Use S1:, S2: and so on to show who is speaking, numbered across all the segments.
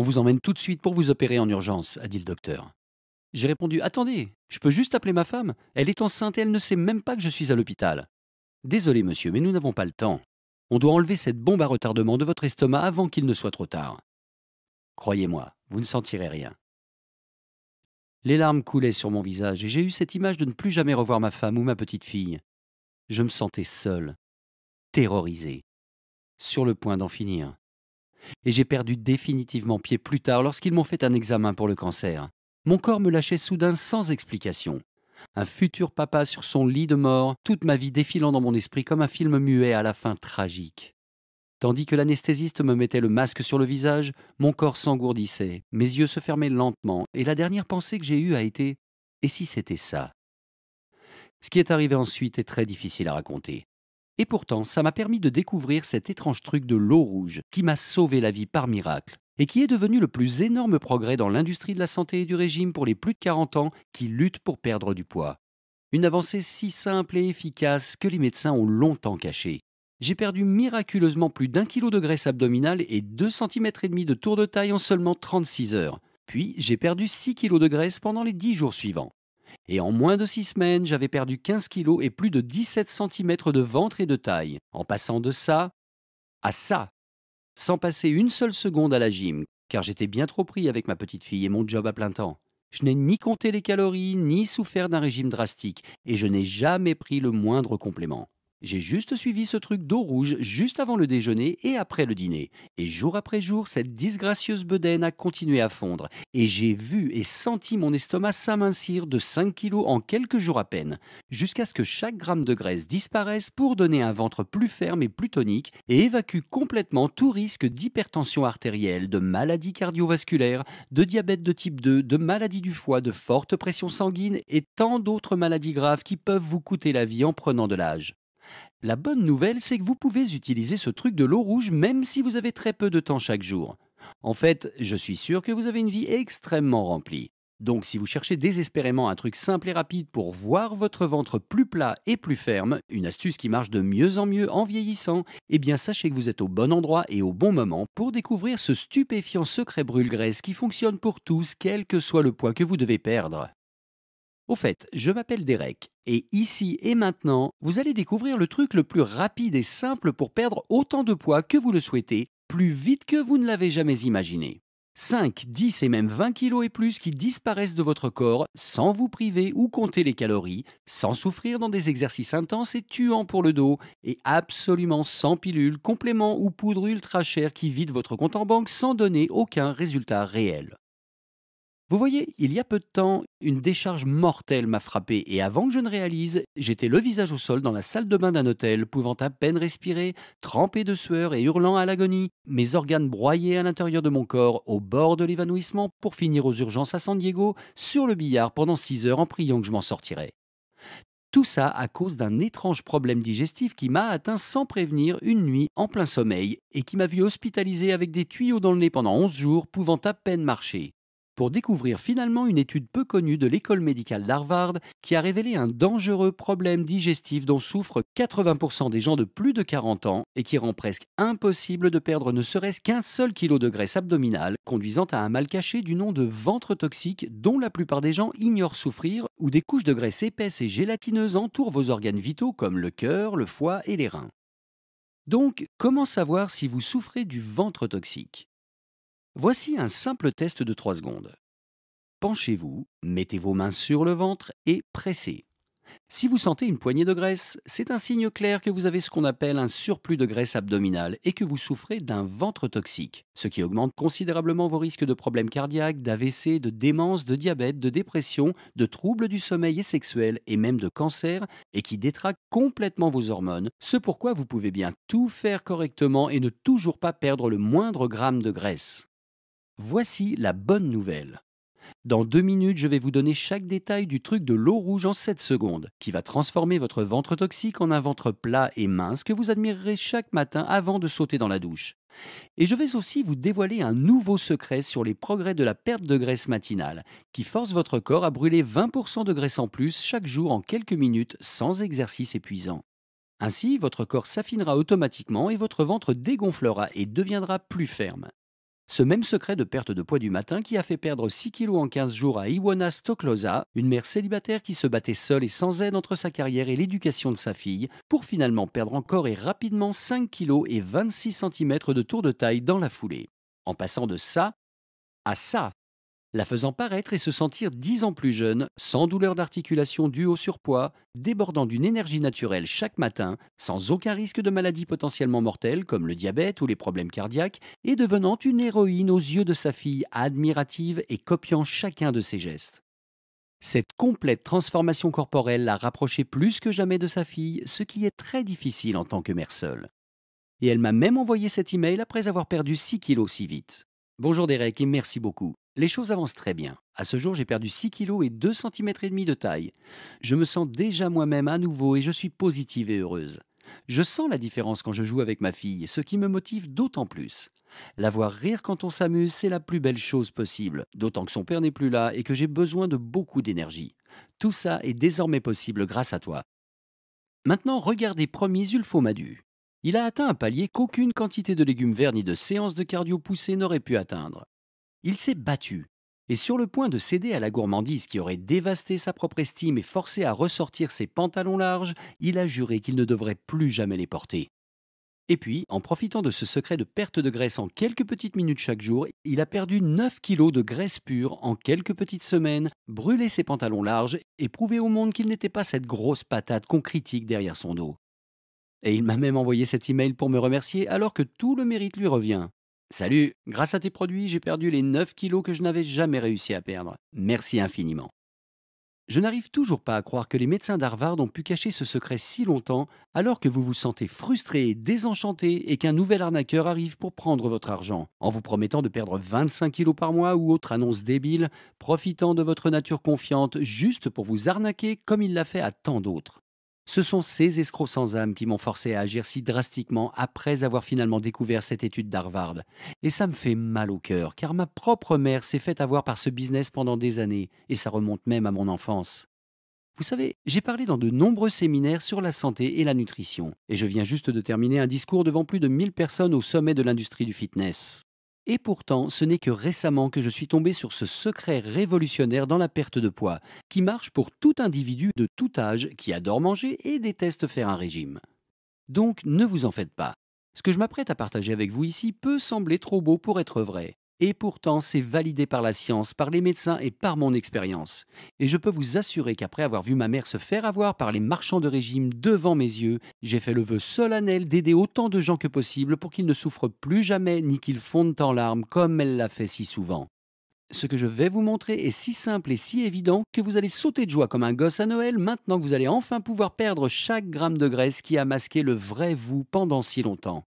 S1: On vous emmène tout de suite pour vous opérer en urgence, a dit le docteur. J'ai répondu, attendez, je peux juste appeler ma femme. Elle est enceinte et elle ne sait même pas que je suis à l'hôpital. Désolé monsieur, mais nous n'avons pas le temps. On doit enlever cette bombe à retardement de votre estomac avant qu'il ne soit trop tard. Croyez-moi, vous ne sentirez rien. Les larmes coulaient sur mon visage et j'ai eu cette image de ne plus jamais revoir ma femme ou ma petite fille. Je me sentais seul, terrorisé, sur le point d'en finir. Et j'ai perdu définitivement pied plus tard lorsqu'ils m'ont fait un examen pour le cancer. Mon corps me lâchait soudain sans explication. Un futur papa sur son lit de mort, toute ma vie défilant dans mon esprit comme un film muet à la fin tragique. Tandis que l'anesthésiste me mettait le masque sur le visage, mon corps s'engourdissait, mes yeux se fermaient lentement, et la dernière pensée que j'ai eue a été « Et si c'était ça ?» Ce qui est arrivé ensuite est très difficile à raconter. Et pourtant, ça m'a permis de découvrir cet étrange truc de l'eau rouge qui m'a sauvé la vie par miracle et qui est devenu le plus énorme progrès dans l'industrie de la santé et du régime pour les plus de 40 ans qui luttent pour perdre du poids. Une avancée si simple et efficace que les médecins ont longtemps cachée. J'ai perdu miraculeusement plus d'1 kilo de graisse abdominale et 2,5 cm de tour de taille en seulement 36 heures. Puis j'ai perdu 6 kilos de graisse pendant les 10 jours suivants. Et en moins de 6 semaines, j'avais perdu 15 kilos et plus de 17 cm de ventre et de taille, en passant de ça à ça, sans passer une seule seconde à la gym, car j'étais bien trop pris avec ma petite fille et mon job à plein temps. Je n'ai ni compté les calories, ni souffert d'un régime drastique, et je n'ai jamais pris le moindre complément. J'ai juste suivi ce truc d'eau rouge juste avant le déjeuner et après le dîner. Et jour après jour, cette disgracieuse bedaine a continué à fondre. Et j'ai vu et senti mon estomac s'amincir de 5 kilos en quelques jours à peine, jusqu'à ce que chaque gramme de graisse disparaisse pour donner un ventre plus ferme et plus tonique et évacue complètement tout risque d'hypertension artérielle, de maladie cardiovasculaire, de diabète de type 2, de maladie du foie, de forte pression sanguine et tant d'autres maladies graves qui peuvent vous coûter la vie en prenant de l'âge. La bonne nouvelle, c'est que vous pouvez utiliser ce truc de l'eau rouge même si vous avez très peu de temps chaque jour. En fait, je suis sûr que vous avez une vie extrêmement remplie. Donc si vous cherchez désespérément un truc simple et rapide pour voir votre ventre plus plat et plus ferme, une astuce qui marche de mieux en mieux en vieillissant, eh bien sachez que vous êtes au bon endroit et au bon moment pour découvrir ce stupéfiant secret brûle-graisse qui fonctionne pour tous, quel que soit le poids que vous devez perdre. Au fait, je m'appelle Derek, et ici et maintenant, vous allez découvrir le truc le plus rapide et simple pour perdre autant de poids que vous le souhaitez, plus vite que vous ne l'avez jamais imaginé. 5, 10 et même 20 kilos et plus qui disparaissent de votre corps sans vous priver ou compter les calories, sans souffrir dans des exercices intenses et tuants pour le dos, et absolument sans pilules, compléments ou poudre ultra chère qui vident votre compte en banque sans donner aucun résultat réel. Vous voyez, il y a peu de temps, une décharge mortelle m'a frappé et avant que je ne réalise, j'étais le visage au sol dans la salle de bain d'un hôtel, pouvant à peine respirer, trempé de sueur et hurlant à l'agonie, mes organes broyés à l'intérieur de mon corps, au bord de l'évanouissement, pour finir aux urgences à San Diego, sur le billard pendant 6 heures en priant que je m'en sortirais. Tout ça à cause d'un étrange problème digestif qui m'a atteint sans prévenir une nuit en plein sommeil et qui m'a vu hospitalisé avec des tuyaux dans le nez pendant 11 jours, pouvant à peine marcher pour découvrir finalement une étude peu connue de l'école médicale d'Harvard qui a révélé un dangereux problème digestif dont souffrent 80% des gens de plus de 40 ans et qui rend presque impossible de perdre ne serait-ce qu'un seul kilo de graisse abdominale, conduisant à un mal caché du nom de ventre toxique dont la plupart des gens ignorent souffrir, où des couches de graisse épaisses et gélatineuses entourent vos organes vitaux comme le cœur, le foie et les reins. Donc, comment savoir si vous souffrez du ventre toxique? Voici un simple test de 3 secondes. Penchez-vous, mettez vos mains sur le ventre et pressez. Si vous sentez une poignée de graisse, c'est un signe clair que vous avez ce qu'on appelle un surplus de graisse abdominale et que vous souffrez d'un ventre toxique, ce qui augmente considérablement vos risques de problèmes cardiaques, d'AVC, de démence, de diabète, de dépression, de troubles du sommeil et sexuel et même de cancer et qui détraque complètement vos hormones, ce pourquoi vous pouvez bien tout faire correctement et ne toujours pas perdre le moindre gramme de graisse. Voici la bonne nouvelle. Dans 2 minutes, je vais vous donner chaque détail du truc de l'eau rouge en 7 secondes, qui va transformer votre ventre toxique en un ventre plat et mince que vous admirerez chaque matin avant de sauter dans la douche. Et je vais aussi vous dévoiler un nouveau secret sur les progrès de la perte de graisse matinale, qui force votre corps à brûler 20% de graisse en plus chaque jour en quelques minutes sans exercice épuisant. Ainsi, votre corps s'affinera automatiquement et votre ventre dégonflera et deviendra plus ferme. Ce même secret de perte de poids du matin qui a fait perdre 6 kilos en 15 jours à Iwona Stoklosa, une mère célibataire qui se battait seule et sans aide entre sa carrière et l'éducation de sa fille, pour finalement perdre encore et rapidement 5 kilos et 26 centimètres de tour de taille dans la foulée. En passant de ça à ça, la faisant paraître et se sentir 10 ans plus jeune, sans douleur d'articulation due au surpoids, débordant d'une énergie naturelle chaque matin, sans aucun risque de maladie potentiellement mortelle comme le diabète ou les problèmes cardiaques, et devenant une héroïne aux yeux de sa fille admirative et copiant chacun de ses gestes. Cette complète transformation corporelle l'a rapprochée plus que jamais de sa fille, ce qui est très difficile en tant que mère seule. Et elle m'a même envoyé cet email après avoir perdu 6 kilos si vite. Bonjour Derek et merci beaucoup. Les choses avancent très bien. À ce jour, j'ai perdu 6 kilos et 2,5 cm de taille. Je me sens déjà moi-même à nouveau et je suis positive et heureuse. Je sens la différence quand je joue avec ma fille, ce qui me motive d'autant plus. La voir rire quand on s'amuse, c'est la plus belle chose possible, d'autant que son père n'est plus là et que j'ai besoin de beaucoup d'énergie. Tout ça est désormais possible grâce à toi. Maintenant, regardez Promis Ulfomadu. Il a atteint un palier qu'aucune quantité de légumes verts ni de séance de cardio poussée n'aurait pu atteindre. Il s'est battu. Et sur le point de céder à la gourmandise qui aurait dévasté sa propre estime et forcé à ressortir ses pantalons larges, il a juré qu'il ne devrait plus jamais les porter. Et puis, en profitant de ce secret de perte de graisse en quelques petites minutes chaque jour, il a perdu 9 kilos de graisse pure en quelques petites semaines, brûlé ses pantalons larges et prouvé au monde qu'il n'était pas cette grosse patate qu'on critique derrière son dos. Et il m'a même envoyé cet email pour me remercier alors que tout le mérite lui revient. Salut, grâce à tes produits, j'ai perdu les 9 kilos que je n'avais jamais réussi à perdre. Merci infiniment. Je n'arrive toujours pas à croire que les médecins d'Harvard ont pu cacher ce secret si longtemps alors que vous vous sentez frustré et désenchanté et qu'un nouvel arnaqueur arrive pour prendre votre argent, en vous promettant de perdre 25 kilos par mois ou autre annonce débile, profitant de votre nature confiante juste pour vous arnaquer comme il l'a fait à tant d'autres. Ce sont ces escrocs sans âme qui m'ont forcé à agir si drastiquement après avoir finalement découvert cette étude d'Harvard. Et ça me fait mal au cœur, car ma propre mère s'est faite avoir par ce business pendant des années, et ça remonte même à mon enfance. Vous savez, j'ai parlé dans de nombreux séminaires sur la santé et la nutrition, et je viens juste de terminer un discours devant plus de 1000 personnes au sommet de l'industrie du fitness. Et pourtant, ce n'est que récemment que je suis tombé sur ce secret révolutionnaire dans la perte de poids, qui marche pour tout individu de tout âge qui adore manger et déteste faire un régime. Donc ne vous en faites pas. Ce que je m'apprête à partager avec vous ici peut sembler trop beau pour être vrai. Et pourtant, c'est validé par la science, par les médecins et par mon expérience. Et je peux vous assurer qu'après avoir vu ma mère se faire avoir par les marchands de régime devant mes yeux, j'ai fait le vœu solennel d'aider autant de gens que possible pour qu'ils ne souffrent plus jamais ni qu'ils fondent en larmes comme elle l'a fait si souvent. Ce que je vais vous montrer est si simple et si évident que vous allez sauter de joie comme un gosse à Noël maintenant que vous allez enfin pouvoir perdre chaque gramme de graisse qui a masqué le vrai vous pendant si longtemps.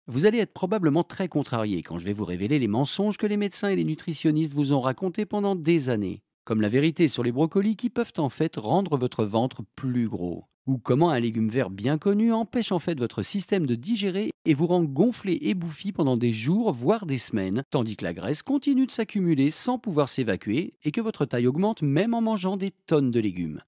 S1: Vous allez être probablement très contrarié quand je vais vous révéler les mensonges que les médecins et les nutritionnistes vous ont racontés pendant des années, comme la vérité sur les brocolis qui peuvent en fait rendre votre ventre plus gros, ou comment un légume vert bien connu empêche en fait votre système de digérer et vous rend gonflé et bouffi pendant des jours, voire des semaines, tandis que la graisse continue de s'accumuler sans pouvoir s'évacuer et que votre taille augmente même en mangeant des tonnes de légumes.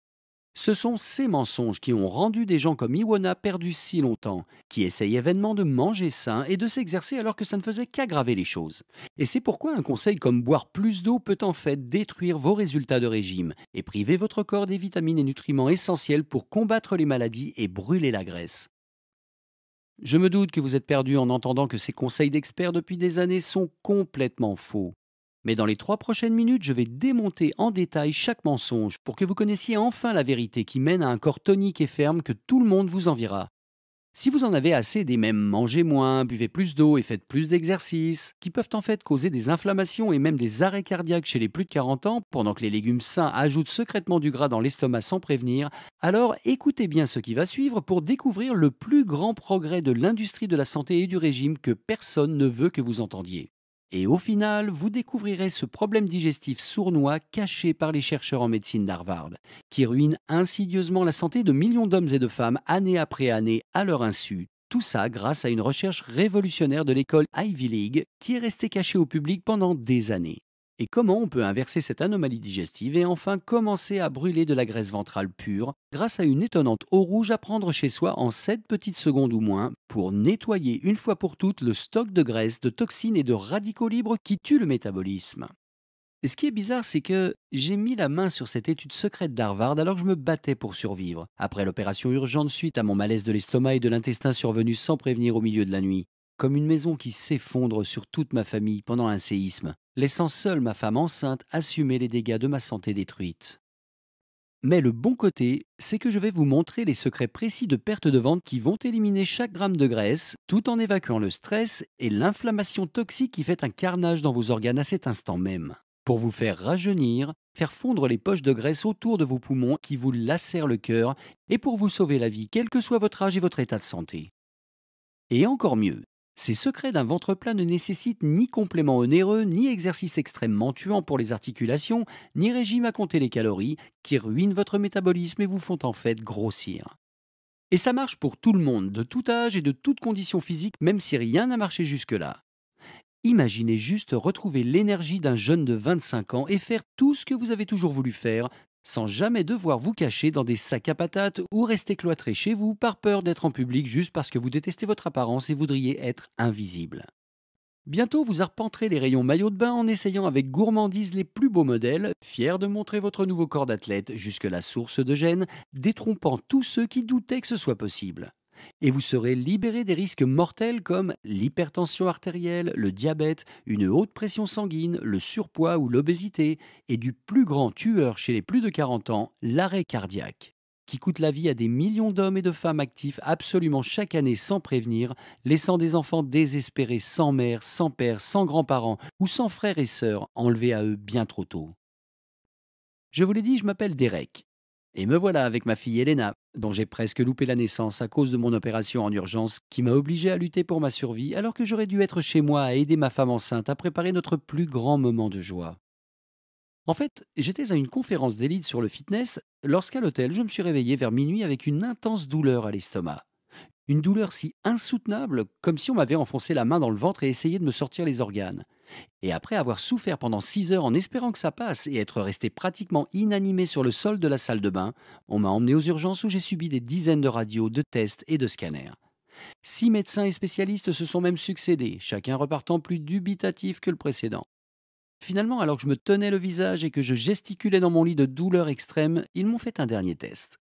S1: Ce sont ces mensonges qui ont rendu des gens comme Iwona perdus si longtemps, qui essayaient vainement de manger sain et de s'exercer alors que ça ne faisait qu'aggraver les choses. Et c'est pourquoi un conseil comme boire plus d'eau peut en fait détruire vos résultats de régime et priver votre corps des vitamines et nutriments essentiels pour combattre les maladies et brûler la graisse. Je me doute que vous êtes perdu en entendant que ces conseils d'experts depuis des années sont complètement faux. Mais dans les 3 prochaines minutes, je vais démonter en détail chaque mensonge pour que vous connaissiez enfin la vérité qui mène à un corps tonique et ferme que tout le monde vous enviera. Si vous en avez assez des mêmes mangez moins, buvez plus d'eau et faites plus d'exercices, qui peuvent en fait causer des inflammations et même des arrêts cardiaques chez les plus de 40 ans, pendant que les légumes sains ajoutent secrètement du gras dans l'estomac sans prévenir, alors écoutez bien ce qui va suivre pour découvrir le plus grand progrès de l'industrie de la santé et du régime que personne ne veut que vous entendiez. Et au final, vous découvrirez ce problème digestif sournois caché par les chercheurs en médecine d'Harvard, qui ruine insidieusement la santé de millions d'hommes et de femmes année après année à leur insu. Tout ça grâce à une recherche révolutionnaire de l'école Ivy League qui est restée cachée au public pendant des années. Et comment on peut inverser cette anomalie digestive et enfin commencer à brûler de la graisse ventrale pure grâce à une étonnante eau rouge à prendre chez soi en 7 petites secondes ou moins pour nettoyer une fois pour toutes le stock de graisse, de toxines et de radicaux libres qui tuent le métabolisme. Et ce qui est bizarre, c'est que j'ai mis la main sur cette étude secrète d'Harvard alors que je me battais pour survivre, après l'opération urgente suite à mon malaise de l'estomac et de l'intestin survenu sans prévenir au milieu de la nuit. Comme une maison qui s'effondre sur toute ma famille pendant un séisme, laissant seule ma femme enceinte assumer les dégâts de ma santé détruite. Mais le bon côté, c'est que je vais vous montrer les secrets précis de perte de ventre qui vont éliminer chaque gramme de graisse, tout en évacuant le stress et l'inflammation toxique qui fait un carnage dans vos organes à cet instant même. Pour vous faire rajeunir, faire fondre les poches de graisse autour de vos poumons qui vous lacèrent le cœur, et pour vous sauver la vie, quel que soit votre âge et votre état de santé. Et encore mieux, ces secrets d'un ventre plat ne nécessitent ni complément onéreux, ni exercice extrêmement tuant pour les articulations, ni régime à compter les calories, qui ruinent votre métabolisme et vous font en fait grossir. Et ça marche pour tout le monde, de tout âge et de toute condition physique, même si rien n'a marché jusque-là. Imaginez juste retrouver l'énergie d'un jeune de 25 ans et faire tout ce que vous avez toujours voulu faire, sans jamais devoir vous cacher dans des sacs à patates ou rester cloîtré chez vous par peur d'être en public juste parce que vous détestez votre apparence et voudriez être invisible. Bientôt, vous arpenterez les rayons maillots de bain en essayant avec gourmandise les plus beaux modèles, fiers de montrer votre nouveau corps d'athlète jusque la source de gêne, détrompant tous ceux qui doutaient que ce soit possible. Et vous serez libéré des risques mortels comme l'hypertension artérielle, le diabète, une haute pression sanguine, le surpoids ou l'obésité, et du plus grand tueur chez les plus de 40 ans, l'arrêt cardiaque, qui coûte la vie à des millions d'hommes et de femmes actifs absolument chaque année sans prévenir, laissant des enfants désespérés sans mère, sans père, sans grands-parents ou sans frères et sœurs enlevés à eux bien trop tôt. Je vous l'ai dit, je m'appelle Derek. Et me voilà avec ma fille Elena, dont j'ai presque loupé la naissance à cause de mon opération en urgence qui m'a obligé à lutter pour ma survie alors que j'aurais dû être chez moi à aider ma femme enceinte à préparer notre plus grand moment de joie. En fait, j'étais à une conférence d'élite sur le fitness lorsqu'à l'hôtel je me suis réveillé vers minuit avec une intense douleur à l'estomac. Une douleur si insoutenable comme si on m'avait enfoncé la main dans le ventre et essayé de me sortir les organes. Et après avoir souffert pendant 6 heures en espérant que ça passe et être resté pratiquement inanimé sur le sol de la salle de bain, on m'a emmené aux urgences où j'ai subi des dizaines de radios, de tests et de scanners. 6 médecins et spécialistes se sont même succédés, chacun repartant plus dubitatif que le précédent. Finalement, alors que je me tenais le visage et que je gesticulais dans mon lit de douleur extrême, ils m'ont fait un dernier test.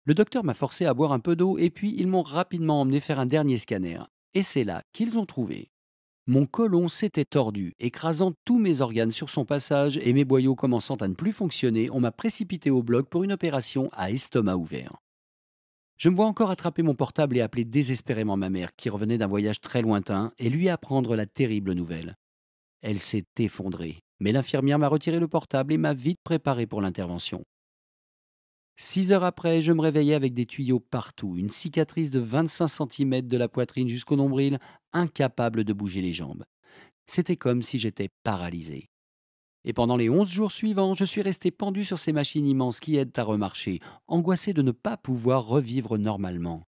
S1: Le docteur m'a forcé à boire un peu d'eau et puis ils m'ont rapidement emmené faire un dernier scanner. Et c'est là qu'ils ont trouvé. Mon côlon s'était tordu, écrasant tous mes organes sur son passage et mes boyaux commençant à ne plus fonctionner, on m'a précipité au bloc pour une opération à estomac ouvert. Je me vois encore attraper mon portable et appeler désespérément ma mère, qui revenait d'un voyage très lointain, et lui apprendre la terrible nouvelle. Elle s'est effondrée, mais l'infirmière m'a retiré le portable et m'a vite préparé pour l'intervention. 6 heures après, je me réveillais avec des tuyaux partout, une cicatrice de 25 centimètres de la poitrine jusqu'au nombril, incapable de bouger les jambes. C'était comme si j'étais paralysé. Et pendant les 11 jours suivants, je suis resté pendu sur ces machines immenses qui aident à remarcher, angoissé de ne pas pouvoir revivre normalement.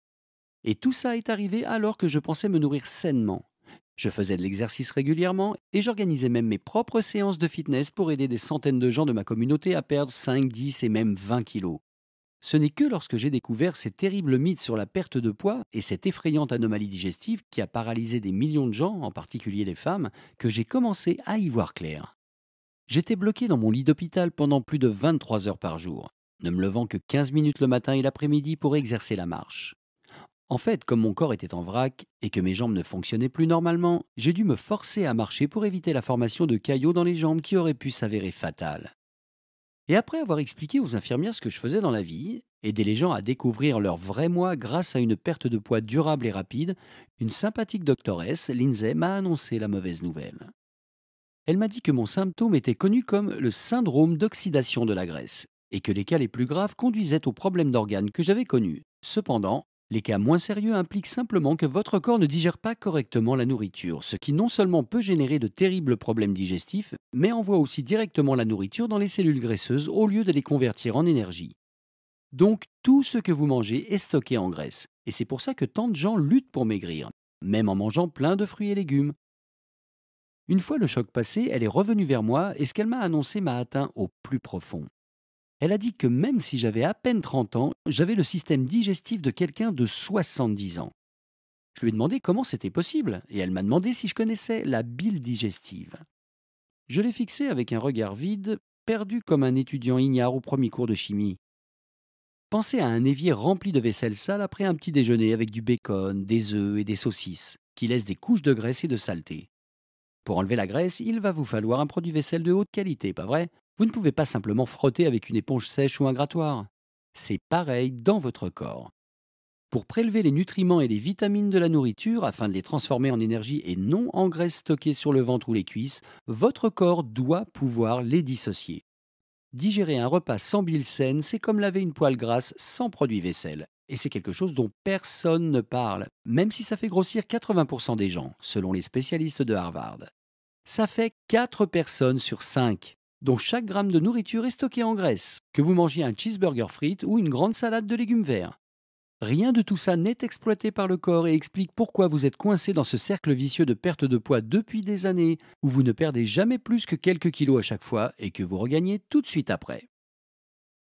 S1: Et tout ça est arrivé alors que je pensais me nourrir sainement. Je faisais de l'exercice régulièrement et j'organisais même mes propres séances de fitness pour aider des centaines de gens de ma communauté à perdre 5, 10 et même 20 kilos. Ce n'est que lorsque j'ai découvert ces terribles mythes sur la perte de poids et cette effrayante anomalie digestive qui a paralysé des millions de gens, en particulier les femmes, que j'ai commencé à y voir clair. J'étais bloqué dans mon lit d'hôpital pendant plus de 23 heures par jour, ne me levant que 15 minutes le matin et l'après-midi pour exercer la marche. En fait, comme mon corps était en vrac et que mes jambes ne fonctionnaient plus normalement, j'ai dû me forcer à marcher pour éviter la formation de caillots dans les jambes qui auraient pu s'avérer fatales. Et après avoir expliqué aux infirmières ce que je faisais dans la vie, aider les gens à découvrir leur vrai moi grâce à une perte de poids durable et rapide, une sympathique doctoresse, Lindsay, m'a annoncé la mauvaise nouvelle. Elle m'a dit que mon symptôme était connu comme le syndrome d'oxydation de la graisse, et que les cas les plus graves conduisaient aux problèmes d'organes que j'avais connus. Cependant, les cas moins sérieux impliquent simplement que votre corps ne digère pas correctement la nourriture, ce qui non seulement peut générer de terribles problèmes digestifs, mais envoie aussi directement la nourriture dans les cellules graisseuses au lieu de les convertir en énergie. Donc tout ce que vous mangez est stocké en graisse, et c'est pour ça que tant de gens luttent pour maigrir, même en mangeant plein de fruits et légumes. Une fois le choc passé, elle est revenue vers moi et ce qu'elle m'a annoncé m'a atteint au plus profond. Elle a dit que même si j'avais à peine 30 ans, j'avais le système digestif de quelqu'un de 70 ans. Je lui ai demandé comment c'était possible et elle m'a demandé si je connaissais la bile digestive. Je l'ai fixée avec un regard vide, perdu comme un étudiant ignare au premier cours de chimie. Pensez à un évier rempli de vaisselle sale après un petit déjeuner avec du bacon, des œufs et des saucisses, qui laisse des couches de graisse et de saleté. Pour enlever la graisse, il va vous falloir un produit vaisselle de haute qualité, pas vrai? Vous ne pouvez pas simplement frotter avec une éponge sèche ou un grattoir. C'est pareil dans votre corps. Pour prélever les nutriments et les vitamines de la nourriture afin de les transformer en énergie et non en graisse stockée sur le ventre ou les cuisses, votre corps doit pouvoir les dissocier. Digérer un repas sans bile saine, c'est comme laver une poêle grasse sans produit vaisselle. Et c'est quelque chose dont personne ne parle, même si ça fait grossir 80% des gens, selon les spécialistes de Harvard. Ça fait 4 personnes sur 5, dont chaque gramme de nourriture est stocké en graisse, que vous mangiez un cheeseburger frites ou une grande salade de légumes verts. Rien de tout ça n'est exploité par le corps et explique pourquoi vous êtes coincé dans ce cercle vicieux de perte de poids depuis des années, où vous ne perdez jamais plus que quelques kilos à chaque fois et que vous regagnez tout de suite après.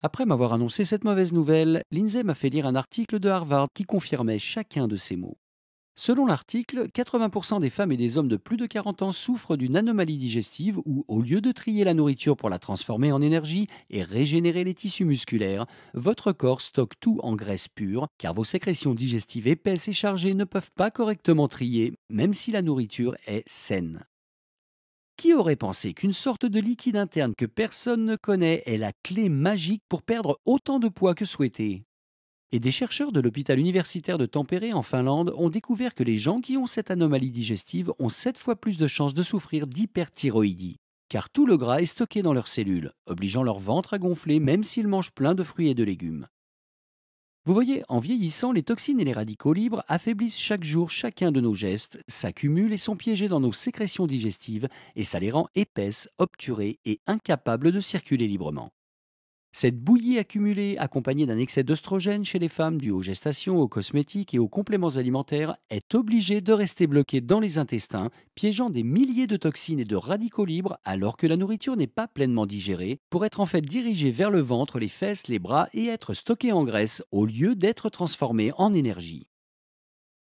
S1: Après m'avoir annoncé cette mauvaise nouvelle, Lindsay m'a fait lire un article de Harvard qui confirmait chacun de ces mots. Selon l'article, 80% des femmes et des hommes de plus de 40 ans souffrent d'une anomalie digestive où, au lieu de trier la nourriture pour la transformer en énergie et régénérer les tissus musculaires, votre corps stocke tout en graisse pure, car vos sécrétions digestives épaisses et chargées ne peuvent pas correctement trier, même si la nourriture est saine. Qui aurait pensé qu'une sorte de liquide interne que personne ne connaît est la clé magique pour perdre autant de poids que souhaité? Et des chercheurs de l'hôpital universitaire de Tampere en Finlande ont découvert que les gens qui ont cette anomalie digestive ont 7 fois plus de chances de souffrir d'hyperthyroïdie, car tout le gras est stocké dans leurs cellules, obligeant leur ventre à gonfler même s'ils mangent plein de fruits et de légumes. Vous voyez, en vieillissant, les toxines et les radicaux libres affaiblissent chaque jour chacun de nos gestes, s'accumulent et sont piégés dans nos sécrétions digestives, et ça les rend épaisses, obturées et incapables de circuler librement. Cette bouillie accumulée, accompagnée d'un excès d'œstrogène chez les femmes dû aux gestations, aux cosmétiques et aux compléments alimentaires, est obligée de rester bloquée dans les intestins, piégeant des milliers de toxines et de radicaux libres alors que la nourriture n'est pas pleinement digérée, pour être en fait dirigée vers le ventre, les fesses, les bras et être stockée en graisse au lieu d'être transformée en énergie.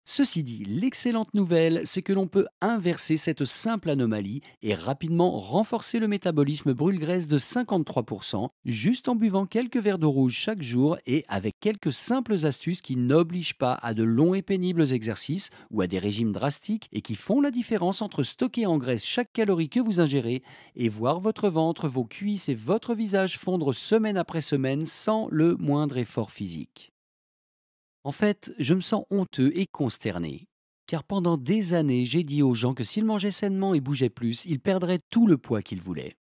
S1: Ceci dit, l'excellente nouvelle, c'est que l'on peut inverser cette simple anomalie et rapidement renforcer le métabolisme brûle-graisse de 53%, juste en buvant quelques verres d'eau rouge chaque jour et avec quelques simples astuces qui n'obligent pas à de longs et pénibles exercices ou à des régimes drastiques et qui font la différence entre stocker en graisse chaque calorie que vous ingérez et voir votre ventre, vos cuisses et votre visage fondre semaine après semaine sans le moindre effort physique. En fait, je me sens honteux et consterné. Car pendant des années, j'ai dit aux gens que s'ils mangeaient sainement et bougeaient plus, ils perdraient tout le poids qu'ils voulaient.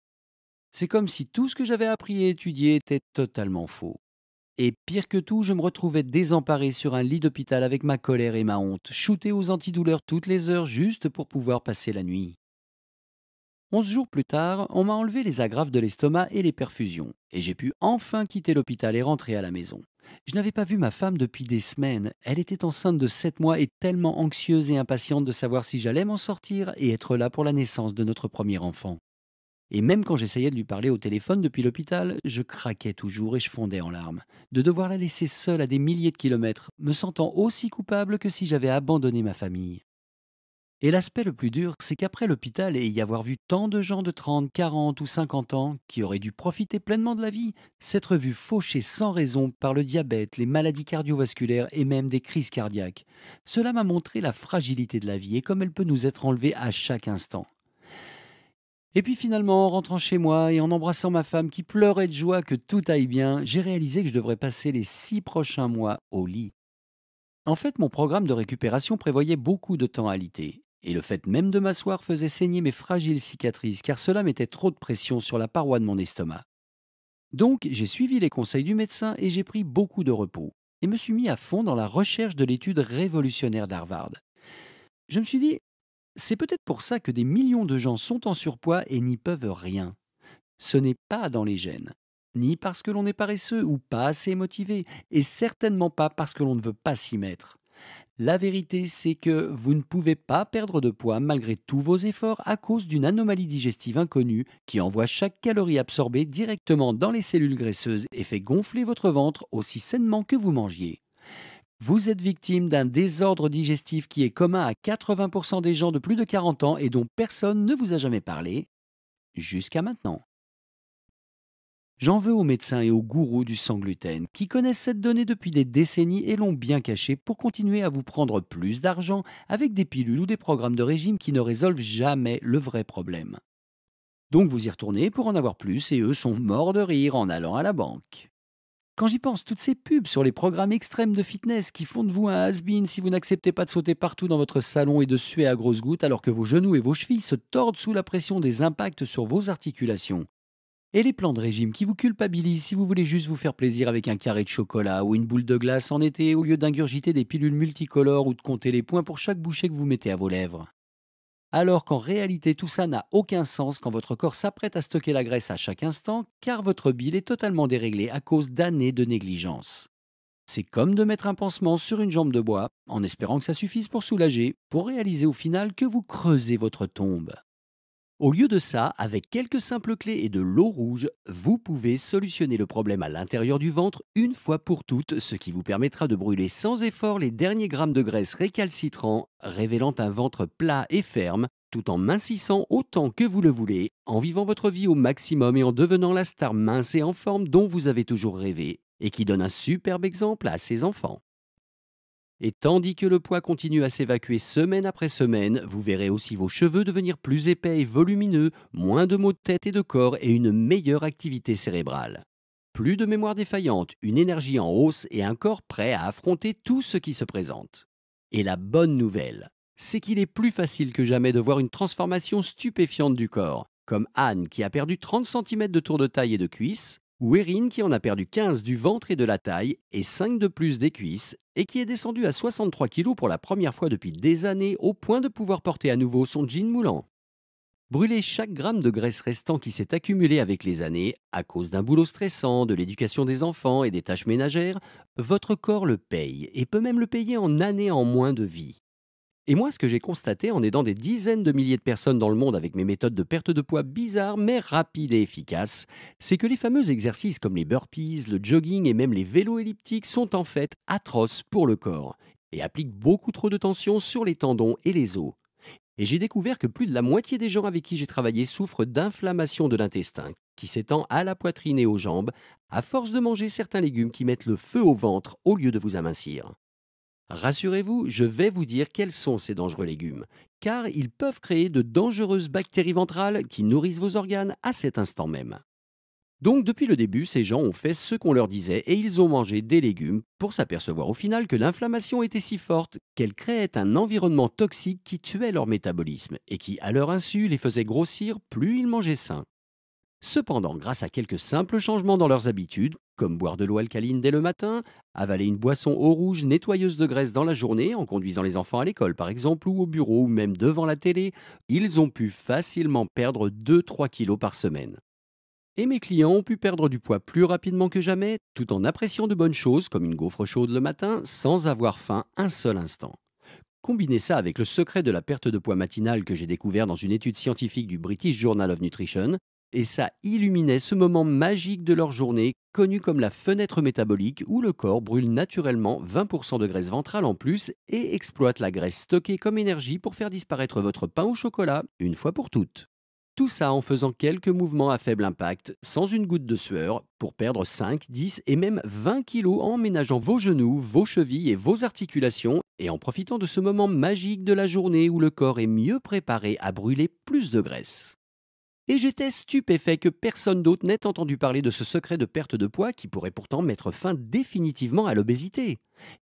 S1: C'est comme si tout ce que j'avais appris et étudié était totalement faux. Et pire que tout, je me retrouvais désemparé sur un lit d'hôpital avec ma colère et ma honte, shooté aux antidouleurs toutes les heures juste pour pouvoir passer la nuit. 11 jours plus tard, on m'a enlevé les agrafes de l'estomac et les perfusions, et j'ai pu enfin quitter l'hôpital et rentrer à la maison. Je n'avais pas vu ma femme depuis des semaines. Elle était enceinte de 7 mois et tellement anxieuse et impatiente de savoir si j'allais m'en sortir et être là pour la naissance de notre premier enfant. Et même quand j'essayais de lui parler au téléphone depuis l'hôpital, je craquais toujours et je fondais en larmes. De devoir la laisser seule à des milliers de kilomètres, me sentant aussi coupable que si j'avais abandonné ma famille. Et l'aspect le plus dur, c'est qu'après l'hôpital et y avoir vu tant de gens de 30, 40 ou 50 ans qui auraient dû profiter pleinement de la vie, s'être vus fauchés sans raison par le diabète, les maladies cardiovasculaires et même des crises cardiaques. Cela m'a montré la fragilité de la vie et comme elle peut nous être enlevée à chaque instant. Et puis finalement, en rentrant chez moi et en embrassant ma femme qui pleurait de joie que tout aille bien, j'ai réalisé que je devrais passer les 6 prochains mois au lit. En fait, mon programme de récupération prévoyait beaucoup de temps alité. Et le fait même de m'asseoir faisait saigner mes fragiles cicatrices, car cela mettait trop de pression sur la paroi de mon estomac. Donc, j'ai suivi les conseils du médecin et j'ai pris beaucoup de repos, et me suis mis à fond dans la recherche de l'étude révolutionnaire d'Harvard. Je me suis dit, c'est peut-être pour ça que des millions de gens sont en surpoids et n'y peuvent rien. Ce n'est pas dans les gènes, ni parce que l'on est paresseux ou pas assez motivé, et certainement pas parce que l'on ne veut pas s'y mettre. La vérité, c'est que vous ne pouvez pas perdre de poids malgré tous vos efforts à cause d'une anomalie digestive inconnue qui envoie chaque calorie absorbée directement dans les cellules graisseuses et fait gonfler votre ventre aussi sainement que vous mangiez. Vous êtes victime d'un désordre digestif qui est commun à 80% des gens de plus de 40 ans et dont personne ne vous a jamais parlé, jusqu'à maintenant. J'en veux aux médecins et aux gourous du sans gluten qui connaissent cette donnée depuis des décennies et l'ont bien cachée pour continuer à vous prendre plus d'argent avec des pilules ou des programmes de régime qui ne résolvent jamais le vrai problème. Donc vous y retournez pour en avoir plus et eux sont morts de rire en allant à la banque. Quand j'y pense, toutes ces pubs sur les programmes extrêmes de fitness qui font de vous un has-been si vous n'acceptez pas de sauter partout dans votre salon et de suer à grosses gouttes alors que vos genoux et vos chevilles se tordent sous la pression des impacts sur vos articulations. Et les plans de régime qui vous culpabilisent si vous voulez juste vous faire plaisir avec un carré de chocolat ou une boule de glace en été au lieu d'ingurgiter des pilules multicolores ou de compter les points pour chaque bouchée que vous mettez à vos lèvres. Alors qu'en réalité tout ça n'a aucun sens quand votre corps s'apprête à stocker la graisse à chaque instant car votre bile est totalement déréglée à cause d'années de négligence. C'est comme de mettre un pansement sur une jambe de bois en espérant que ça suffise pour soulager, pour réaliser au final que vous creusez votre tombe. Au lieu de ça, avec quelques simples clés et de l'eau rouge, vous pouvez solutionner le problème à l'intérieur du ventre une fois pour toutes, ce qui vous permettra de brûler sans effort les derniers grammes de graisse récalcitrants, révélant un ventre plat et ferme, tout en mincissant autant que vous le voulez, en vivant votre vie au maximum et en devenant la star mince et en forme dont vous avez toujours rêvé, et qui donne un superbe exemple à ses enfants. Et tandis que le poids continue à s'évacuer semaine après semaine, vous verrez aussi vos cheveux devenir plus épais et volumineux, moins de maux de tête et de corps et une meilleure activité cérébrale. Plus de mémoire défaillante, une énergie en hausse et un corps prêt à affronter tout ce qui se présente. Et la bonne nouvelle, c'est qu'il est plus facile que jamais de voir une transformation stupéfiante du corps, comme Anne qui a perdu 30 cm de tour de taille et de cuisse, ou Erin qui en a perdu 15 du ventre et de la taille et 5 de plus des cuisses et qui est descendue à 63 kg pour la première fois depuis des années au point de pouvoir porter à nouveau son jean moulant. Brûler chaque gramme de graisse restant qui s'est accumulé avec les années, à cause d'un boulot stressant, de l'éducation des enfants et des tâches ménagères, votre corps le paye et peut même le payer en années en moins de vie. Et moi, ce que j'ai constaté en aidant des dizaines de milliers de personnes dans le monde avec mes méthodes de perte de poids bizarres mais rapides et efficaces, c'est que les fameux exercices comme les burpees, le jogging et même les vélos elliptiques sont en fait atroces pour le corps et appliquent beaucoup trop de tension sur les tendons et les os. Et j'ai découvert que plus de la moitié des gens avec qui j'ai travaillé souffrent d'inflammation de l'intestin, qui s'étend à la poitrine et aux jambes, à force de manger certains légumes qui mettent le feu au ventre au lieu de vous amincir. Rassurez-vous, je vais vous dire quels sont ces dangereux légumes, car ils peuvent créer de dangereuses bactéries ventrales qui nourrissent vos organes à cet instant même. Donc depuis le début, ces gens ont fait ce qu'on leur disait et ils ont mangé des légumes pour s'apercevoir au final que l'inflammation était si forte qu'elle créait un environnement toxique qui tuait leur métabolisme et qui, à leur insu, les faisait grossir plus ils mangeaient sain. Cependant, grâce à quelques simples changements dans leurs habitudes, comme boire de l'eau alcaline dès le matin, avaler une boisson eau rouge nettoyeuse de graisse dans la journée en conduisant les enfants à l'école par exemple ou au bureau ou même devant la télé, ils ont pu facilement perdre 2-3 kilos par semaine. Et mes clients ont pu perdre du poids plus rapidement que jamais, tout en appréciant de bonnes choses comme une gaufre chaude le matin sans avoir faim un seul instant. Combinez ça avec le secret de la perte de poids matinale que j'ai découvert dans une étude scientifique du British Journal of Nutrition, et ça illuminait ce moment magique de leur journée, connu comme la fenêtre métabolique où le corps brûle naturellement 20% de graisse ventrale en plus et exploite la graisse stockée comme énergie pour faire disparaître votre pain au chocolat une fois pour toutes. Tout ça en faisant quelques mouvements à faible impact, sans une goutte de sueur, pour perdre 5, 10 et même 20 kilos en ménageant vos genoux, vos chevilles et vos articulations, et en profitant de ce moment magique de la journée où le corps est mieux préparé à brûler plus de graisse. Et j'étais stupéfait que personne d'autre n'ait entendu parler de ce secret de perte de poids qui pourrait pourtant mettre fin définitivement à l'obésité.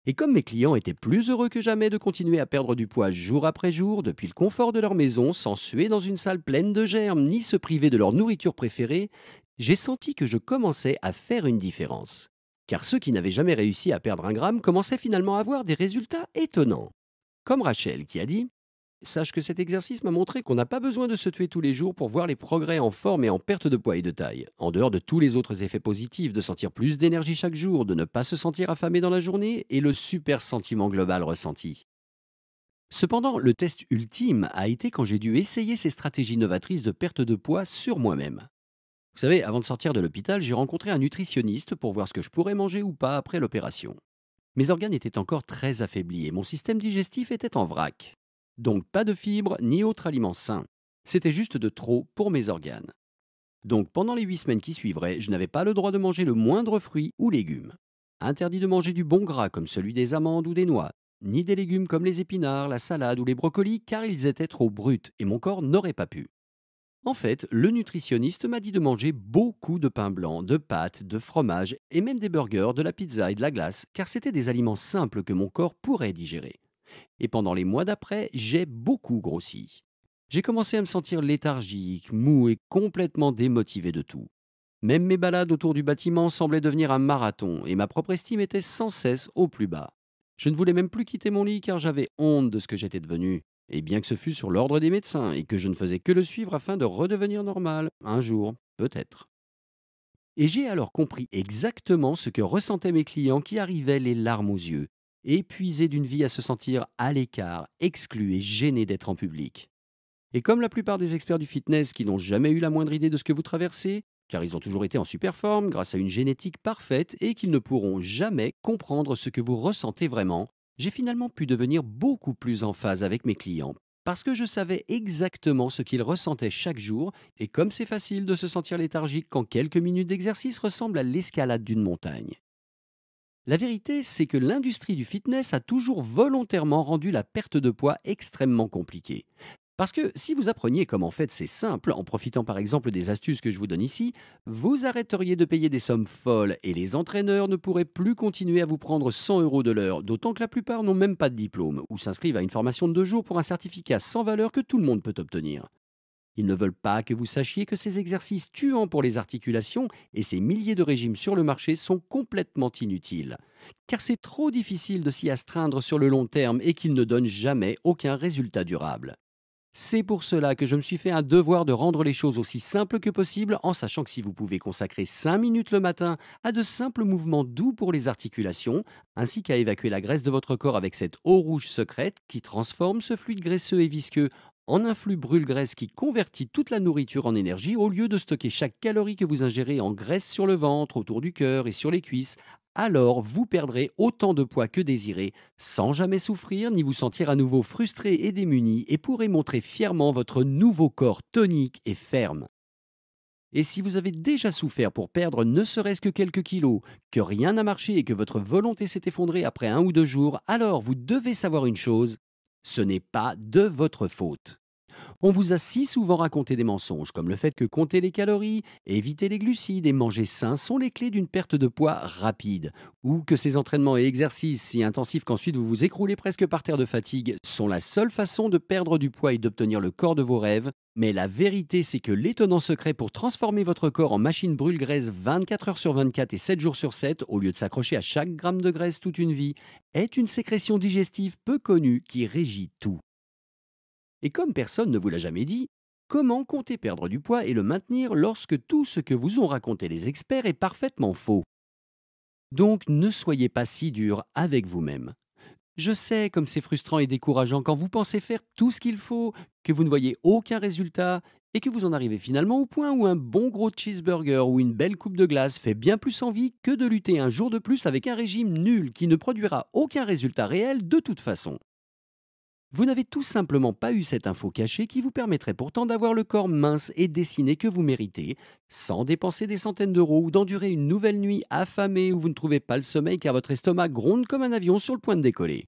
S1: Et comme mes clients étaient plus heureux que jamais de continuer à perdre du poids jour après jour depuis le confort de leur maison sans suer dans une salle pleine de germes ni se priver de leur nourriture préférée, j'ai senti que je commençais à faire une différence. Car ceux qui n'avaient jamais réussi à perdre un gramme commençaient finalement à avoir des résultats étonnants. Comme Rachel qui a dit: Sache que cet exercice m'a montré qu'on n'a pas besoin de se tuer tous les jours pour voir les progrès en forme et en perte de poids et de taille. En dehors de tous les autres effets positifs de sentir plus d'énergie chaque jour, de ne pas se sentir affamé dans la journée et le super sentiment global ressenti. Cependant, le test ultime a été quand j'ai dû essayer ces stratégies novatrices de perte de poids sur moi-même. Vous savez, avant de sortir de l'hôpital, j'ai rencontré un nutritionniste pour voir ce que je pourrais manger ou pas après l'opération. Mes organes étaient encore très affaiblis et mon système digestif était en vrac. Donc pas de fibres ni autres aliments sains. C'était juste de trop pour mes organes. Donc pendant les 8 semaines qui suivraient, je n'avais pas le droit de manger le moindre fruit ou légume. Interdit de manger du bon gras comme celui des amandes ou des noix, ni des légumes comme les épinards, la salade ou les brocolis car ils étaient trop bruts et mon corps n'aurait pas pu. En fait, le nutritionniste m'a dit de manger beaucoup de pain blanc, de pâtes, de fromage et même des burgers, de la pizza et de la glace, car c'était des aliments simples que mon corps pourrait digérer. Et pendant les mois d'après, j'ai beaucoup grossi. J'ai commencé à me sentir léthargique, mou et complètement démotivé de tout. Même mes balades autour du bâtiment semblaient devenir un marathon et ma propre estime était sans cesse au plus bas. Je ne voulais même plus quitter mon lit car j'avais honte de ce que j'étais devenu. Et bien que ce fût sur l'ordre des médecins et que je ne faisais que le suivre afin de redevenir normal, un jour, peut-être. Et j'ai alors compris exactement ce que ressentaient mes clients qui arrivaient les larmes aux yeux, épuisés d'une vie à se sentir à l'écart, exclus et gênés d'être en public. Et comme la plupart des experts du fitness qui n'ont jamais eu la moindre idée de ce que vous traversez, car ils ont toujours été en super forme grâce à une génétique parfaite et qu'ils ne pourront jamais comprendre ce que vous ressentez vraiment, j'ai finalement pu devenir beaucoup plus en phase avec mes clients. Parce que je savais exactement ce qu'ils ressentaient chaque jour, et comme c'est facile de se sentir léthargique quand quelques minutes d'exercice ressemblent à l'escalade d'une montagne. La vérité, c'est que l'industrie du fitness a toujours volontairement rendu la perte de poids extrêmement compliquée. Parce que si vous appreniez comme en fait c'est simple, en profitant par exemple des astuces que je vous donne ici, vous arrêteriez de payer des sommes folles et les entraîneurs ne pourraient plus continuer à vous prendre 100 € de l'heure, d'autant que la plupart n'ont même pas de diplôme ou s'inscrivent à une formation de 2 jours pour un certificat sans valeur que tout le monde peut obtenir. Ils ne veulent pas que vous sachiez que ces exercices tuants pour les articulations et ces milliers de régimes sur le marché sont complètement inutiles. Car c'est trop difficile de s'y astreindre sur le long terme et qu'ils ne donnent jamais aucun résultat durable. C'est pour cela que je me suis fait un devoir de rendre les choses aussi simples que possible en sachant que si vous pouvez consacrer 5 minutes le matin à de simples mouvements doux pour les articulations, ainsi qu'à évacuer la graisse de votre corps avec cette eau rouge secrète qui transforme ce fluide graisseux et visqueux en un flux brûle-graisse qui convertit toute la nourriture en énergie au lieu de stocker chaque calorie que vous ingérez en graisse sur le ventre, autour du cœur et sur les cuisses, alors vous perdrez autant de poids que désiré, sans jamais souffrir ni vous sentir à nouveau frustré et démuni, et pourrez montrer fièrement votre nouveau corps tonique et ferme. Et si vous avez déjà souffert pour perdre ne serait-ce que quelques kilos, que rien n'a marché et que votre volonté s'est effondrée après 1 ou 2 jours, alors vous devez savoir une chose, ce n'est pas de votre faute. On vous a si souvent raconté des mensonges, comme le fait que compter les calories, éviter les glucides et manger sain sont les clés d'une perte de poids rapide, ou que ces entraînements et exercices si intensifs qu'ensuite vous vous écroulez presque par terre de fatigue sont la seule façon de perdre du poids et d'obtenir le corps de vos rêves. Mais la vérité, c'est que l'étonnant secret pour transformer votre corps en machine brûle-graisse 24 heures sur 24 et 7 jours sur 7, au lieu de s'accrocher à chaque gramme de graisse toute une vie, est une sécrétion digestive peu connue qui régit tout. Et comme personne ne vous l'a jamais dit, comment compter perdre du poids et le maintenir lorsque tout ce que vous ont raconté les experts est parfaitement faux? Donc ne soyez pas si dur avec vous-même. Je sais comme c'est frustrant et décourageant quand vous pensez faire tout ce qu'il faut, que vous ne voyez aucun résultat et que vous en arrivez finalement au point où un bon gros cheeseburger ou une belle coupe de glace fait bien plus envie que de lutter un jour de plus avec un régime nul qui ne produira aucun résultat réel de toute façon. Vous n'avez tout simplement pas eu cette info cachée qui vous permettrait pourtant d'avoir le corps mince et dessiné que vous méritez, sans dépenser des centaines d'euros ou d'endurer une nouvelle nuit affamée où vous ne trouvez pas le sommeil car votre estomac gronde comme un avion sur le point de décoller.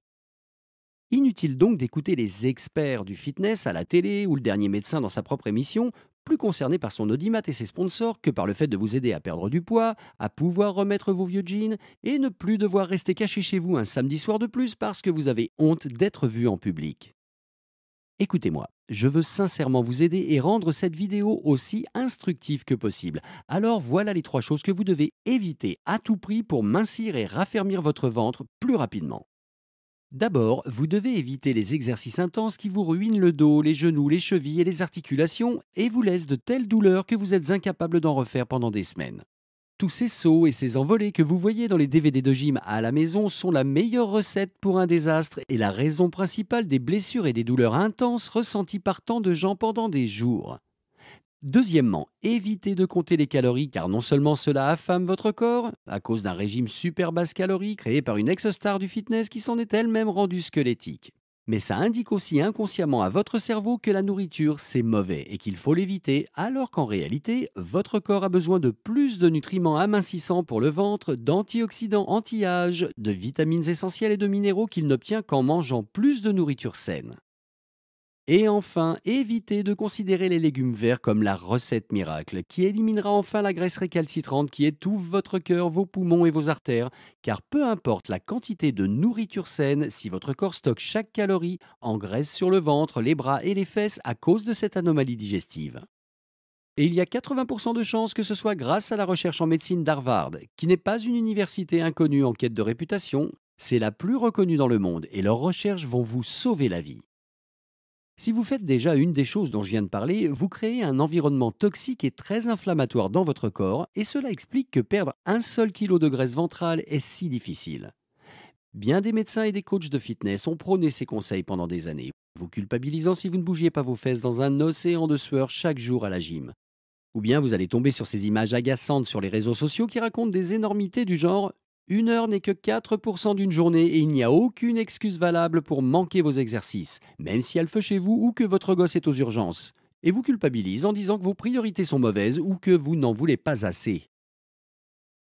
S1: Inutile donc d'écouter les experts du fitness à la télé ou le dernier médecin dans sa propre émission, plus concerné par son audimat et ses sponsors que par le fait de vous aider à perdre du poids, à pouvoir remettre vos vieux jeans et ne plus devoir rester caché chez vous un samedi soir de plus parce que vous avez honte d'être vu en public. Écoutez-moi, je veux sincèrement vous aider et rendre cette vidéo aussi instructive que possible. Alors voilà les 3 choses que vous devez éviter à tout prix pour mincir et raffermir votre ventre plus rapidement. D'abord, vous devez éviter les exercices intenses qui vous ruinent le dos, les genoux, les chevilles et les articulations et vous laissent de telles douleurs que vous êtes incapable d'en refaire pendant des semaines. Tous ces sauts et ces envolées que vous voyez dans les DVD de gym à la maison sont la meilleure recette pour un désastre et la raison principale des blessures et des douleurs intenses ressenties par tant de gens pendant des jours. Deuxièmement, évitez de compter les calories car non seulement cela affame votre corps, à cause d'un régime super basse calories créé par une ex-star du fitness qui s'en est elle-même rendue squelettique. Mais ça indique aussi inconsciemment à votre cerveau que la nourriture c'est mauvais et qu'il faut l'éviter, alors qu'en réalité, votre corps a besoin de plus de nutriments amincissants pour le ventre, d'antioxydants anti-âge, de vitamines essentielles et de minéraux qu'il n'obtient qu'en mangeant plus de nourriture saine. Et enfin, évitez de considérer les légumes verts comme la recette miracle qui éliminera enfin la graisse récalcitrante qui étouffe votre cœur, vos poumons et vos artères, car peu importe la quantité de nourriture saine, si votre corps stocke chaque calorie en graisse sur le ventre, les bras et les fesses à cause de cette anomalie digestive. Et il y a 80% de chances que ce soit grâce à la recherche en médecine d'Harvard, qui n'est pas une université inconnue en quête de réputation, c'est la plus reconnue dans le monde et leurs recherches vont vous sauver la vie. Si vous faites déjà une des choses dont je viens de parler, vous créez un environnement toxique et très inflammatoire dans votre corps, et cela explique que perdre un seul kilo de graisse ventrale est si difficile. Bien des médecins et des coachs de fitness ont prôné ces conseils pendant des années, vous culpabilisant si vous ne bougiez pas vos fesses dans un océan de sueur chaque jour à la gym. Ou bien vous allez tomber sur ces images agaçantes sur les réseaux sociaux qui racontent des énormités du genre une heure n'est que 4% d'une journée et il n'y a aucune excuse valable pour manquer vos exercices, même si elle fait chez vous ou que votre gosse est aux urgences. Et vous culpabilise en disant que vos priorités sont mauvaises ou que vous n'en voulez pas assez.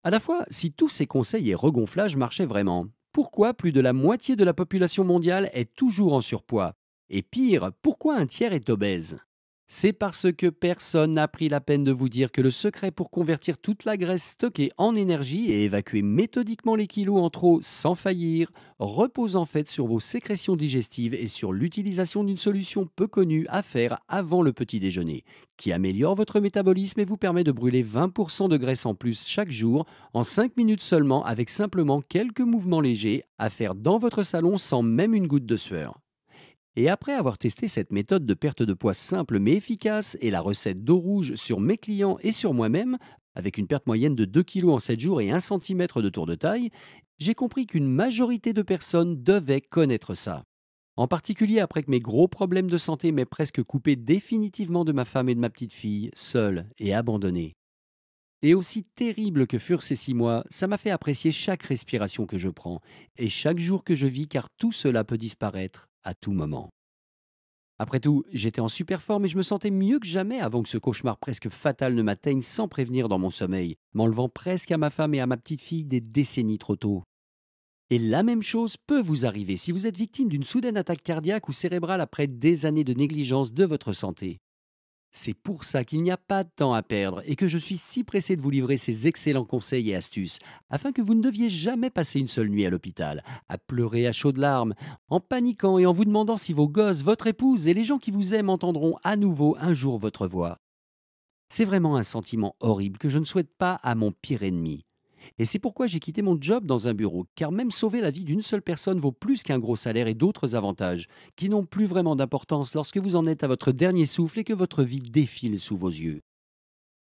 S1: À la fois, si tous ces conseils et regonflages marchaient vraiment, pourquoi plus de la moitié de la population mondiale est toujours en surpoids? Et pire, pourquoi un tiers est obèse? C'est parce que personne n'a pris la peine de vous dire que le secret pour convertir toute la graisse stockée en énergie et évacuer méthodiquement les kilos en trop sans faillir repose en fait sur vos sécrétions digestives et sur l'utilisation d'une solution peu connue à faire avant le petit déjeuner, qui améliore votre métabolisme et vous permet de brûler 20% de graisse en plus chaque jour en 5 minutes seulement avec simplement quelques mouvements légers à faire dans votre salon sans même une goutte de sueur. Et après avoir testé cette méthode de perte de poids simple mais efficace et la recette d'eau rouge sur mes clients et sur moi-même, avec une perte moyenne de 2 kilos en 7 jours et 1 cm de tour de taille, j'ai compris qu'une majorité de personnes devaient connaître ça. En particulier après que mes gros problèmes de santé m'aient presque coupé définitivement de ma femme et de ma petite fille, seule et abandonnée. Et aussi terrible que furent ces 6 mois, ça m'a fait apprécier chaque respiration que je prends et chaque jour que je vis car tout cela peut disparaître à tout moment. Après tout, j'étais en super forme et je me sentais mieux que jamais avant que ce cauchemar presque fatal ne m'atteigne sans prévenir dans mon sommeil, m'enlevant presque à ma femme et à ma petite fille des décennies trop tôt. Et la même chose peut vous arriver si vous êtes victime d'une soudaine attaque cardiaque ou cérébrale après des années de négligence de votre santé. C'est pour ça qu'il n'y a pas de temps à perdre et que je suis si pressé de vous livrer ces excellents conseils et astuces, afin que vous ne deviez jamais passer une seule nuit à l'hôpital, à pleurer à chaudes larmes, en paniquant et en vous demandant si vos gosses, votre épouse et les gens qui vous aiment entendront à nouveau un jour votre voix. C'est vraiment un sentiment horrible que je ne souhaite pas à mon pire ennemi. Et c'est pourquoi j'ai quitté mon job dans un bureau, car même sauver la vie d'une seule personne vaut plus qu'un gros salaire et d'autres avantages, qui n'ont plus vraiment d'importance lorsque vous en êtes à votre dernier souffle et que votre vie défile sous vos yeux.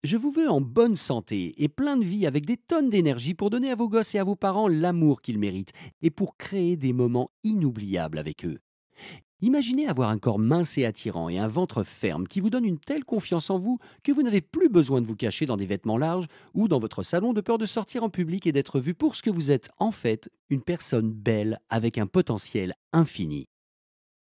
S1: Je vous veux en bonne santé et plein de vie avec des tonnes d'énergie pour donner à vos gosses et à vos parents l'amour qu'ils méritent et pour créer des moments inoubliables avec eux. Imaginez avoir un corps mince et attirant et un ventre ferme qui vous donne une telle confiance en vous que vous n'avez plus besoin de vous cacher dans des vêtements larges ou dans votre salon de peur de sortir en public et d'être vu pour ce que vous êtes en fait, une personne belle avec un potentiel infini.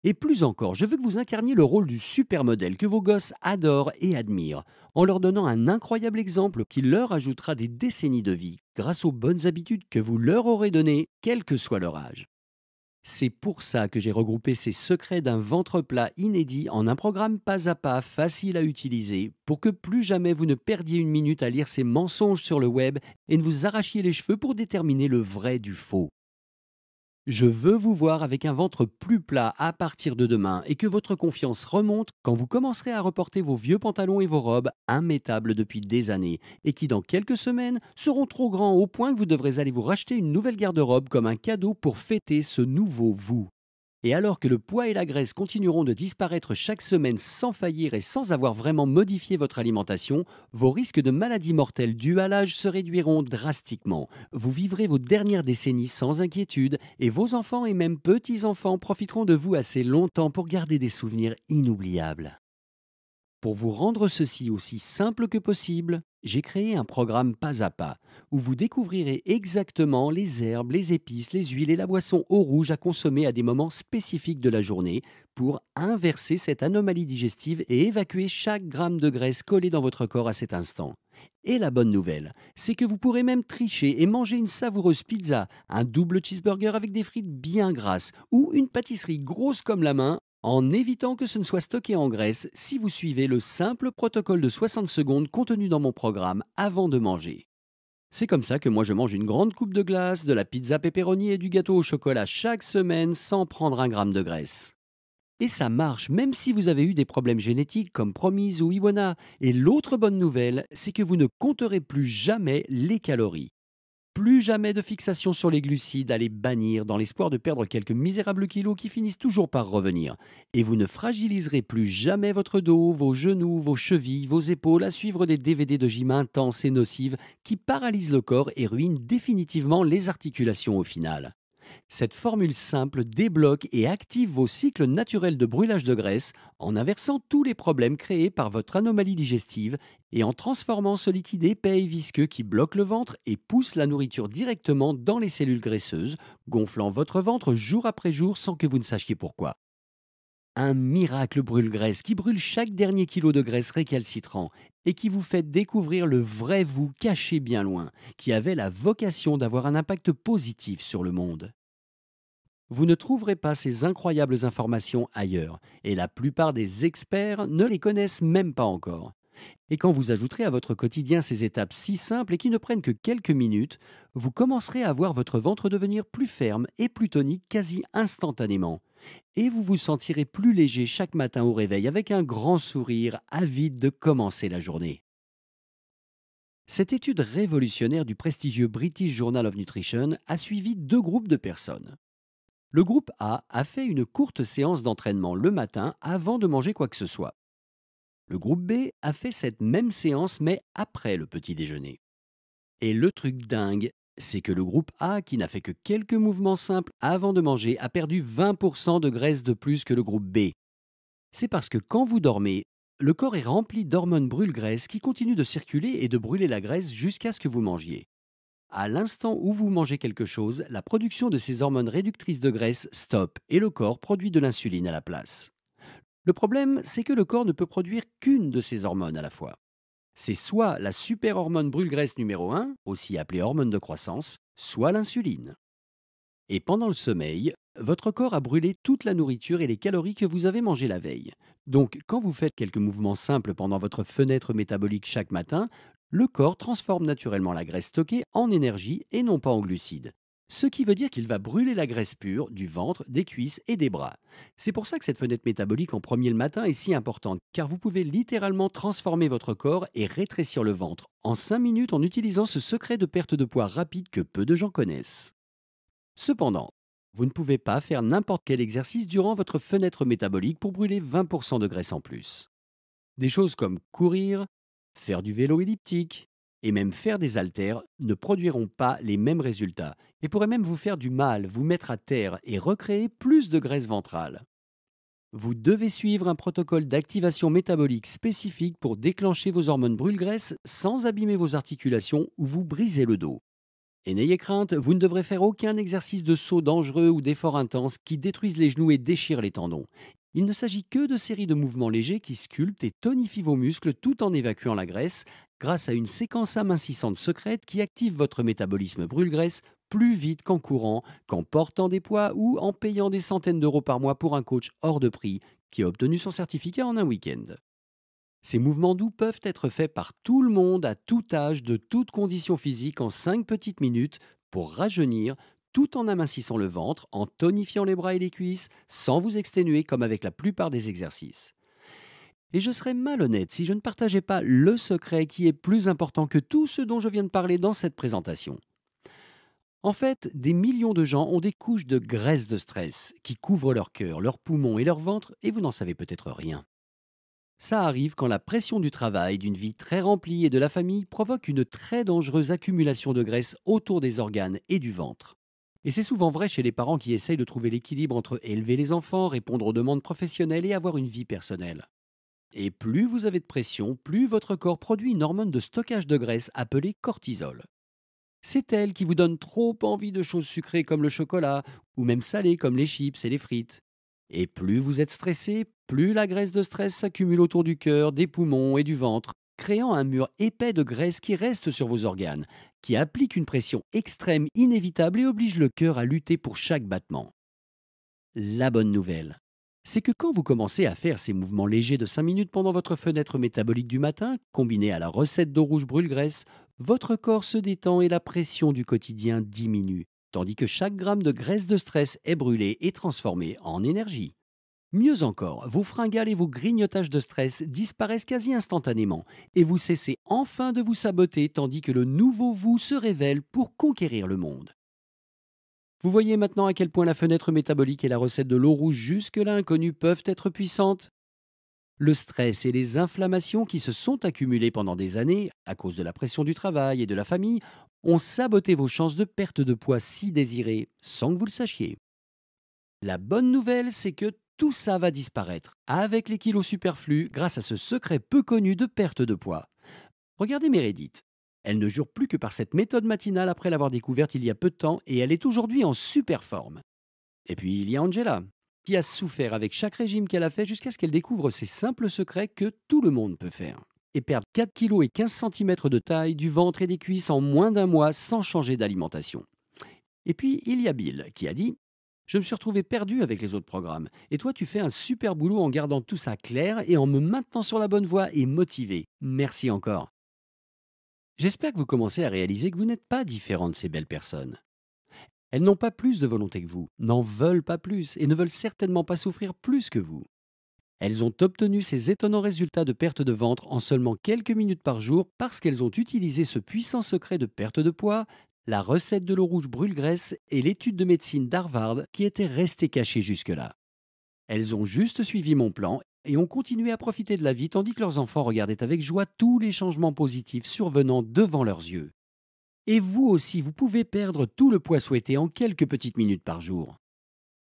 S1: Et plus encore, je veux que vous incarniez le rôle du supermodèle que vos gosses adorent et admirent, en leur donnant un incroyable exemple qui leur ajoutera des décennies de vie grâce aux bonnes habitudes que vous leur aurez données, quel que soit leur âge. C'est pour ça que j'ai regroupé ces secrets d'un ventre plat inédit en un programme pas à pas facile à utiliser pour que plus jamais vous ne perdiez une minute à lire ces mensonges sur le web et ne vous arrachiez les cheveux pour déterminer le vrai du faux. Je veux vous voir avec un ventre plus plat à partir de demain et que votre confiance remonte quand vous commencerez à reporter vos vieux pantalons et vos robes immettables depuis des années et qui dans quelques semaines seront trop grands au point que vous devrez aller vous racheter une nouvelle garde-robe comme un cadeau pour fêter ce nouveau vous. Et alors que le poids et la graisse continueront de disparaître chaque semaine sans faillir et sans avoir vraiment modifié votre alimentation, vos risques de maladies mortelles dues à l'âge se réduiront drastiquement. Vous vivrez vos dernières décennies sans inquiétude et vos enfants et même petits-enfants profiteront de vous assez longtemps pour garder des souvenirs inoubliables. Pour vous rendre ceci aussi simple que possible, j'ai créé un programme pas à pas où vous découvrirez exactement les herbes, les épices, les huiles et la boisson eau rouge à consommer à des moments spécifiques de la journée pour inverser cette anomalie digestive et évacuer chaque gramme de graisse collé dans votre corps à cet instant. Et la bonne nouvelle, c'est que vous pourrez même tricher et manger une savoureuse pizza, un double cheeseburger avec des frites bien grasses ou une pâtisserie grosse comme la main en évitant que ce ne soit stocké en graisse si vous suivez le simple protocole de 60 secondes contenu dans mon programme avant de manger. C'est comme ça que moi je mange une grande coupe de glace, de la pizza pepperoni et du gâteau au chocolat chaque semaine sans prendre un gramme de graisse. Et ça marche même si vous avez eu des problèmes génétiques comme Promise ou Iwana. Et l'autre bonne nouvelle, c'est que vous ne compterez plus jamais les calories. Plus jamais de fixation sur les glucides à les bannir dans l'espoir de perdre quelques misérables kilos qui finissent toujours par revenir. Et vous ne fragiliserez plus jamais votre dos, vos genoux, vos chevilles, vos épaules à suivre des DVD de gym intenses et nocives qui paralysent le corps et ruinent définitivement les articulations au final. Cette formule simple débloque et active vos cycles naturels de brûlage de graisse en inversant tous les problèmes créés par votre anomalie digestive et en transformant ce liquide épais et visqueux qui bloque le ventre et pousse la nourriture directement dans les cellules graisseuses, gonflant votre ventre jour après jour sans que vous ne sachiez pourquoi. Un miracle brûle-graisse qui brûle chaque dernier kilo de graisse récalcitrant et qui vous fait découvrir le vrai vous caché bien loin, qui avait la vocation d'avoir un impact positif sur le monde. Vous ne trouverez pas ces incroyables informations ailleurs, et la plupart des experts ne les connaissent même pas encore. Et quand vous ajouterez à votre quotidien ces étapes si simples et qui ne prennent que quelques minutes, vous commencerez à voir votre ventre devenir plus ferme et plus tonique quasi instantanément. Et vous vous sentirez plus léger chaque matin au réveil avec un grand sourire, avide de commencer la journée. Cette étude révolutionnaire du prestigieux British Journal of Nutrition a suivi deux groupes de personnes. Le groupe A fait une courte séance d'entraînement le matin avant de manger quoi que ce soit. Le groupe B a fait cette même séance mais après le petit déjeuner. Et le truc dingue, c'est que le groupe A, qui n'a fait que quelques mouvements simples avant de manger, a perdu 20% de graisse de plus que le groupe B. C'est parce que quand vous dormez, le corps est rempli d'hormones brûle-graisse qui continuent de circuler et de brûler la graisse jusqu'à ce que vous mangiez. À l'instant où vous mangez quelque chose, la production de ces hormones réductrices de graisse stoppe et le corps produit de l'insuline à la place. Le problème, c'est que le corps ne peut produire qu'une de ces hormones à la fois. C'est soit la super-hormone brûle-graisse numéro 1, aussi appelée hormone de croissance, soit l'insuline. Et pendant le sommeil, votre corps a brûlé toute la nourriture et les calories que vous avez mangées la veille. Donc, quand vous faites quelques mouvements simples pendant votre fenêtre métabolique chaque matin, le corps transforme naturellement la graisse stockée en énergie et non pas en glucides. Ce qui veut dire qu'il va brûler la graisse pure du ventre, des cuisses et des bras. C'est pour ça que cette fenêtre métabolique en premier le matin est si importante, car vous pouvez littéralement transformer votre corps et rétrécir le ventre en 5 minutes en utilisant ce secret de perte de poids rapide que peu de gens connaissent. Cependant, vous ne pouvez pas faire n'importe quel exercice durant votre fenêtre métabolique pour brûler 20% de graisse en plus. Des choses comme courir, faire du vélo elliptique et même faire des haltères ne produiront pas les mêmes résultats et pourraient même vous faire du mal, vous mettre à terre et recréer plus de graisse ventrale. Vous devez suivre un protocole d'activation métabolique spécifique pour déclencher vos hormones brûle-graisse sans abîmer vos articulations ou vous briser le dos. Et n'ayez crainte, vous ne devrez faire aucun exercice de saut dangereux ou d'effort intense qui détruisent les genoux et déchirent les tendons. Il ne s'agit que de séries de mouvements légers qui sculptent et tonifient vos muscles tout en évacuant la graisse grâce à une séquence amincissante secrète qui active votre métabolisme brûle-graisse plus vite qu'en courant, qu'en portant des poids ou en payant des centaines d'euros par mois pour un coach hors de prix qui a obtenu son certificat en un week-end. Ces mouvements doux peuvent être faits par tout le monde à tout âge, de toutes conditions physiques en 5 petites minutes pour rajeunir tout en amincissant le ventre, en tonifiant les bras et les cuisses, sans vous exténuer comme avec la plupart des exercices. Et je serais malhonnête si je ne partageais pas le secret qui est plus important que tout ce dont je viens de parler dans cette présentation. En fait, des millions de gens ont des couches de graisse de stress qui couvrent leur cœur, leurs poumons et leur ventre, et vous n'en savez peut-être rien. Ça arrive quand la pression du travail, d'une vie très remplie et de la famille provoque une très dangereuse accumulation de graisse autour des organes et du ventre. Et c'est souvent vrai chez les parents qui essayent de trouver l'équilibre entre élever les enfants, répondre aux demandes professionnelles et avoir une vie personnelle. Et plus vous avez de pression, plus votre corps produit une hormone de stockage de graisse appelée cortisol. C'est elle qui vous donne trop envie de choses sucrées comme le chocolat, ou même salées comme les chips et les frites. Et plus vous êtes stressé, plus la graisse de stress s'accumule autour du cœur, des poumons et du ventre, créant un mur épais de graisse qui reste sur vos organes, qui applique une pression extrême inévitable et oblige le cœur à lutter pour chaque battement. La bonne nouvelle, c'est que quand vous commencez à faire ces mouvements légers de 5 minutes pendant votre fenêtre métabolique du matin, combinés à la recette d'eau rouge brûle-graisse, votre corps se détend et la pression du quotidien diminue, tandis que chaque gramme de graisse de stress est brûlé et transformé en énergie. Mieux encore, vos fringales et vos grignotages de stress disparaissent quasi instantanément et vous cessez enfin de vous saboter tandis que le nouveau vous se révèle pour conquérir le monde. Vous voyez maintenant à quel point la fenêtre métabolique et la recette de l'eau rouge jusque-là inconnue peuvent être puissantes. Le stress et les inflammations qui se sont accumulées pendant des années, à cause de la pression du travail et de la famille, ont saboté vos chances de perte de poids si désirées, sans que vous le sachiez. La bonne nouvelle, c'est que tout ça va disparaître, avec les kilos superflus, grâce à ce secret peu connu de perte de poids. Regardez Meredith. Elle ne jure plus que par cette méthode matinale après l'avoir découverte il y a peu de temps et elle est aujourd'hui en super forme. Et puis il y a Angela, qui a souffert avec chaque régime qu'elle a fait jusqu'à ce qu'elle découvre ces simples secrets que tout le monde peut faire. Et perdre 4 kg et 15 cm de taille, du ventre et des cuisses en moins d'un mois sans changer d'alimentation. Et puis il y a Bill, qui a dit: je me suis retrouvé perdu avec les autres programmes. Et toi, tu fais un super boulot en gardant tout ça clair et en me maintenant sur la bonne voie et motivé. Merci encore. J'espère que vous commencez à réaliser que vous n'êtes pas différent de ces belles personnes. Elles n'ont pas plus de volonté que vous, n'en veulent pas plus et ne veulent certainement pas souffrir plus que vous. Elles ont obtenu ces étonnants résultats de perte de ventre en seulement quelques minutes par jour parce qu'elles ont utilisé ce puissant secret de perte de poids, la recette de l'eau rouge brûle-graisse et l'étude de médecine d'Harvard qui était restée cachée jusque-là. Elles ont juste suivi mon plan et ont continué à profiter de la vie tandis que leurs enfants regardaient avec joie tous les changements positifs survenant devant leurs yeux. Et vous aussi, vous pouvez perdre tout le poids souhaité en quelques petites minutes par jour.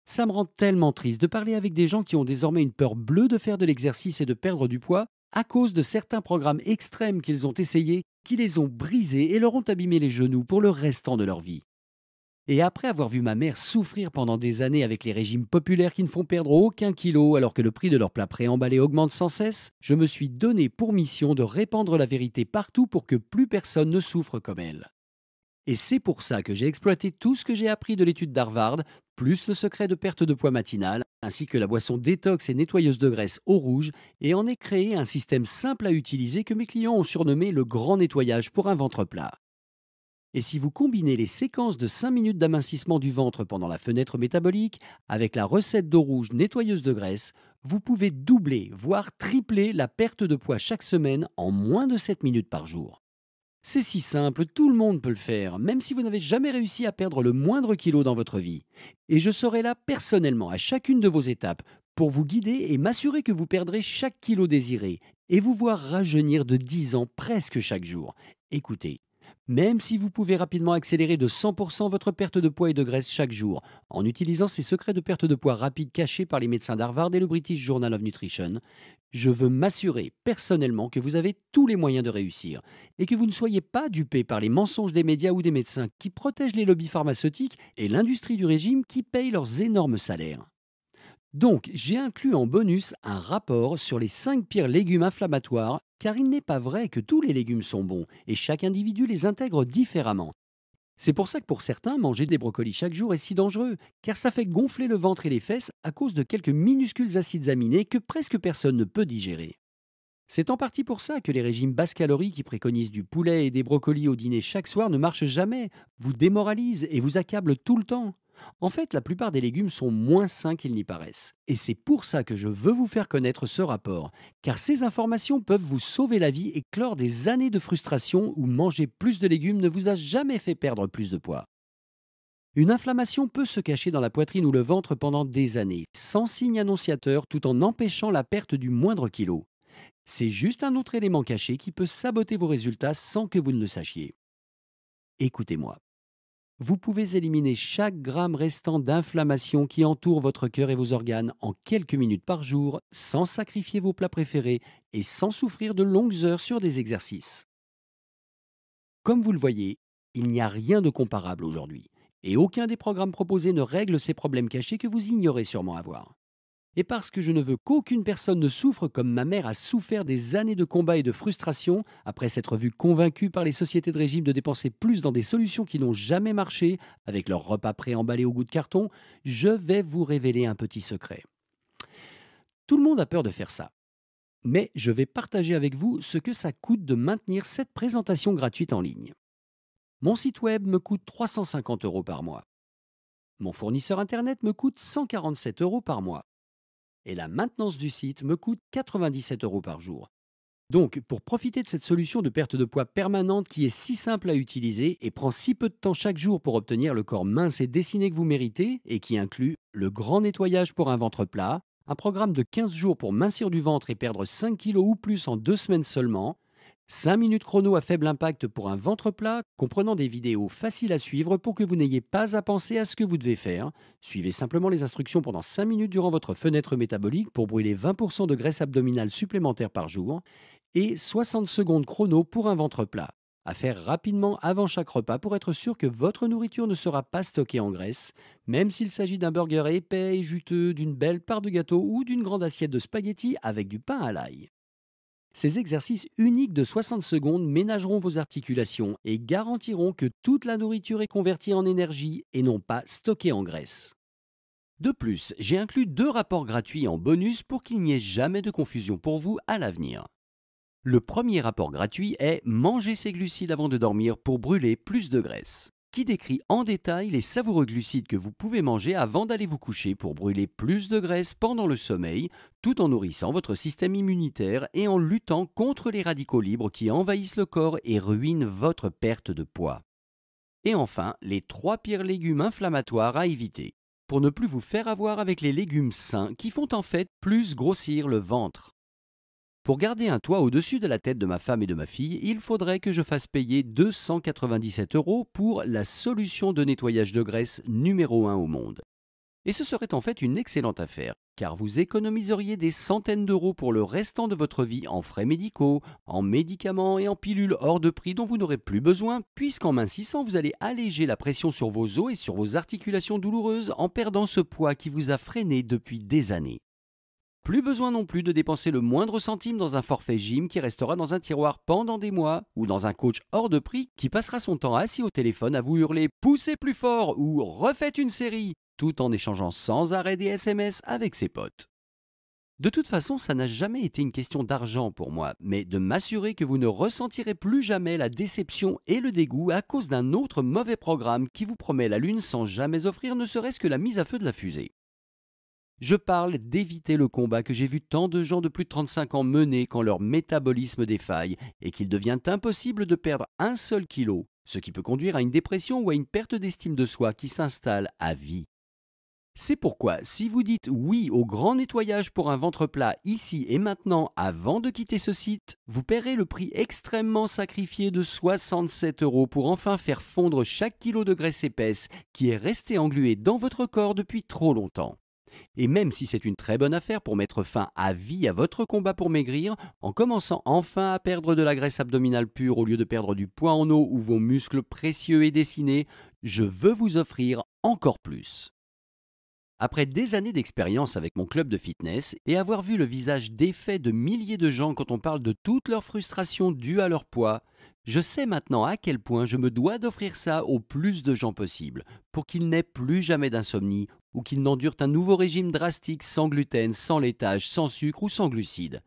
S1: Ça me rend tellement triste de parler avec des gens qui ont désormais une peur bleue de faire de l'exercice et de perdre du poids à cause de certains programmes extrêmes qu'ils ont essayés, qui les ont brisés et leur ont abîmé les genoux pour le restant de leur vie. Et après avoir vu ma mère souffrir pendant des années avec les régimes populaires qui ne font perdre aucun kilo alors que le prix de leurs plats préemballés augmente sans cesse, je me suis donné pour mission de répandre la vérité partout pour que plus personne ne souffre comme elle. Et c'est pour ça que j'ai exploité tout ce que j'ai appris de l'étude d'Harvard, plus le secret de perte de poids matinale, ainsi que la boisson détox et nettoyeuse de graisse eau rouge, et en ai créé un système simple à utiliser que mes clients ont surnommé le grand nettoyage pour un ventre plat. Et si vous combinez les séquences de 5 minutes d'amincissement du ventre pendant la fenêtre métabolique avec la recette d'eau rouge nettoyeuse de graisse, vous pouvez doubler, voire tripler la perte de poids chaque semaine en moins de 7 minutes par jour. C'est si simple, tout le monde peut le faire, même si vous n'avez jamais réussi à perdre le moindre kilo dans votre vie. Et je serai là personnellement à chacune de vos étapes pour vous guider et m'assurer que vous perdrez chaque kilo désiré et vous voir rajeunir de 10 ans presque chaque jour. Écoutez, même si vous pouvez rapidement accélérer de 100% votre perte de poids et de graisse chaque jour, en utilisant ces secrets de perte de poids rapide cachés par les médecins d'Harvard et le British Journal of Nutrition, je veux m'assurer personnellement que vous avez tous les moyens de réussir et que vous ne soyez pas dupés par les mensonges des médias ou des médecins qui protègent les lobbies pharmaceutiques et l'industrie du régime qui payent leurs énormes salaires. Donc, j'ai inclus en bonus un rapport sur les 5 pires légumes inflammatoires, car il n'est pas vrai que tous les légumes sont bons, et chaque individu les intègre différemment. C'est pour ça que pour certains, manger des brocolis chaque jour est si dangereux, car ça fait gonfler le ventre et les fesses à cause de quelques minuscules acides aminés que presque personne ne peut digérer. C'est en partie pour ça que les régimes basse calorie qui préconisent du poulet et des brocolis au dîner chaque soir ne marchent jamais, vous démoralisent et vous accablent tout le temps. En fait, la plupart des légumes sont moins sains qu'ils n'y paraissent. Et c'est pour ça que je veux vous faire connaître ce rapport, car ces informations peuvent vous sauver la vie et clore des années de frustration où manger plus de légumes ne vous a jamais fait perdre plus de poids. Une inflammation peut se cacher dans la poitrine ou le ventre pendant des années, sans signe annonciateur, tout en empêchant la perte du moindre kilo. C'est juste un autre élément caché qui peut saboter vos résultats sans que vous ne le sachiez. Écoutez-moi. Vous pouvez éliminer chaque gramme restant d'inflammation qui entoure votre cœur et vos organes en quelques minutes par jour, sans sacrifier vos plats préférés et sans souffrir de longues heures sur des exercices. Comme vous le voyez, il n'y a rien de comparable aujourd'hui. Et aucun des programmes proposés ne règle ces problèmes cachés que vous ignorez sûrement avoir. Et parce que je ne veux qu'aucune personne ne souffre comme ma mère a souffert des années de combats et de frustration, après s'être vue convaincue par les sociétés de régime de dépenser plus dans des solutions qui n'ont jamais marché, avec leurs repas préemballés au goût de carton, je vais vous révéler un petit secret. Tout le monde a peur de faire ça. Mais je vais partager avec vous ce que ça coûte de maintenir cette présentation gratuite en ligne. Mon site web me coûte 350 € par mois. Mon fournisseur Internet me coûte 147 € par mois. Et la maintenance du site me coûte 97 € par jour. Donc, pour profiter de cette solution de perte de poids permanente qui est si simple à utiliser et prend si peu de temps chaque jour pour obtenir le corps mince et dessiné que vous méritez, et qui inclut le grand nettoyage pour un ventre plat, un programme de 15 jours pour mincir du ventre et perdre 5 kilos ou plus en 2 semaines seulement, 5 minutes chrono à faible impact pour un ventre plat, comprenant des vidéos faciles à suivre pour que vous n'ayez pas à penser à ce que vous devez faire. Suivez simplement les instructions pendant 5 minutes durant votre fenêtre métabolique pour brûler 20% de graisse abdominale supplémentaire par jour. Et 60 secondes chrono pour un ventre plat, à faire rapidement avant chaque repas pour être sûr que votre nourriture ne sera pas stockée en graisse, même s'il s'agit d'un burger épais et juteux, d'une belle part de gâteau ou d'une grande assiette de spaghettis avec du pain à l'ail. Ces exercices uniques de 60 secondes ménageront vos articulations et garantiront que toute la nourriture est convertie en énergie et non pas stockée en graisse. De plus, j'ai inclus 2 rapports gratuits en bonus pour qu'il n'y ait jamais de confusion pour vous à l'avenir. Le premier rapport gratuit est Manger ses glucides avant de dormir pour brûler plus de graisse, qui décrit en détail les savoureux glucides que vous pouvez manger avant d'aller vous coucher pour brûler plus de graisse pendant le sommeil, tout en nourrissant votre système immunitaire et en luttant contre les radicaux libres qui envahissent le corps et ruinent votre perte de poids. Et enfin, les 3 pires légumes inflammatoires à éviter, pour ne plus vous faire avoir avec les légumes sains qui font en fait plus grossir le ventre. Pour garder un toit au-dessus de la tête de ma femme et de ma fille, il faudrait que je fasse payer 297 € pour la solution de nettoyage de graisse numéro 1 au monde. Et ce serait en fait une excellente affaire, car vous économiseriez des centaines d'euros pour le restant de votre vie en frais médicaux, en médicaments et en pilules hors de prix dont vous n'aurez plus besoin, puisqu'en mincissant, vous allez alléger la pression sur vos os et sur vos articulations douloureuses en perdant ce poids qui vous a freiné depuis des années. Plus besoin non plus de dépenser le moindre centime dans un forfait gym qui restera dans un tiroir pendant des mois ou dans un coach hors de prix qui passera son temps assis au téléphone à vous hurler «Poussez plus fort» ou «Refaites une série» tout en échangeant sans arrêt des SMS avec ses potes. De toute façon, ça n'a jamais été une question d'argent pour moi, mais de m'assurer que vous ne ressentirez plus jamais la déception et le dégoût à cause d'un autre mauvais programme qui vous promet la lune sans jamais offrir ne serait-ce que la mise à feu de la fusée. Je parle d'éviter le combat que j'ai vu tant de gens de plus de 35 ans mener quand leur métabolisme défaille et qu'il devient impossible de perdre un seul kilo, ce qui peut conduire à une dépression ou à une perte d'estime de soi qui s'installe à vie. C'est pourquoi, si vous dites oui au grand nettoyage pour un ventre plat ici et maintenant avant de quitter ce site, vous paierez le prix extrêmement sacrifié de 67 € pour enfin faire fondre chaque kilo de graisse épaisse qui est resté englué dans votre corps depuis trop longtemps. Et même si c'est une très bonne affaire pour mettre fin à vie à votre combat pour maigrir, en commençant enfin à perdre de la graisse abdominale pure au lieu de perdre du poids en eau ou vos muscles précieux et dessinés, je veux vous offrir encore plus. Après des années d'expérience avec mon club de fitness et avoir vu le visage défait de milliers de gens quand on parle de toutes leurs frustrations dues à leur poids, je sais maintenant à quel point je me dois d'offrir ça au plus de gens possible, pour qu'ils n'aient plus jamais d'insomnie ou qu'ils n'endurent un nouveau régime drastique sans gluten, sans laitage, sans sucre ou sans glucides.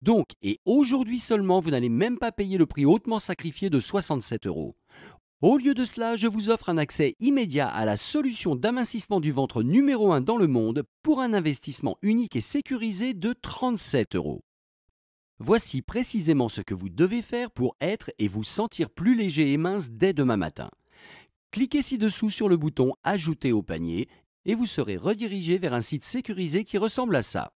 S1: Donc, et aujourd'hui seulement, vous n'allez même pas payer le prix hautement sacrifié de 67 euros. Au lieu de cela, je vous offre un accès immédiat à la solution d'amincissement du ventre numéro 1 dans le monde pour un investissement unique et sécurisé de 37 euros. Voici précisément ce que vous devez faire pour être et vous sentir plus léger et mince dès demain matin. Cliquez ci-dessous sur le bouton « Ajouter au panier » et vous serez redirigé vers un site sécurisé qui ressemble à ça.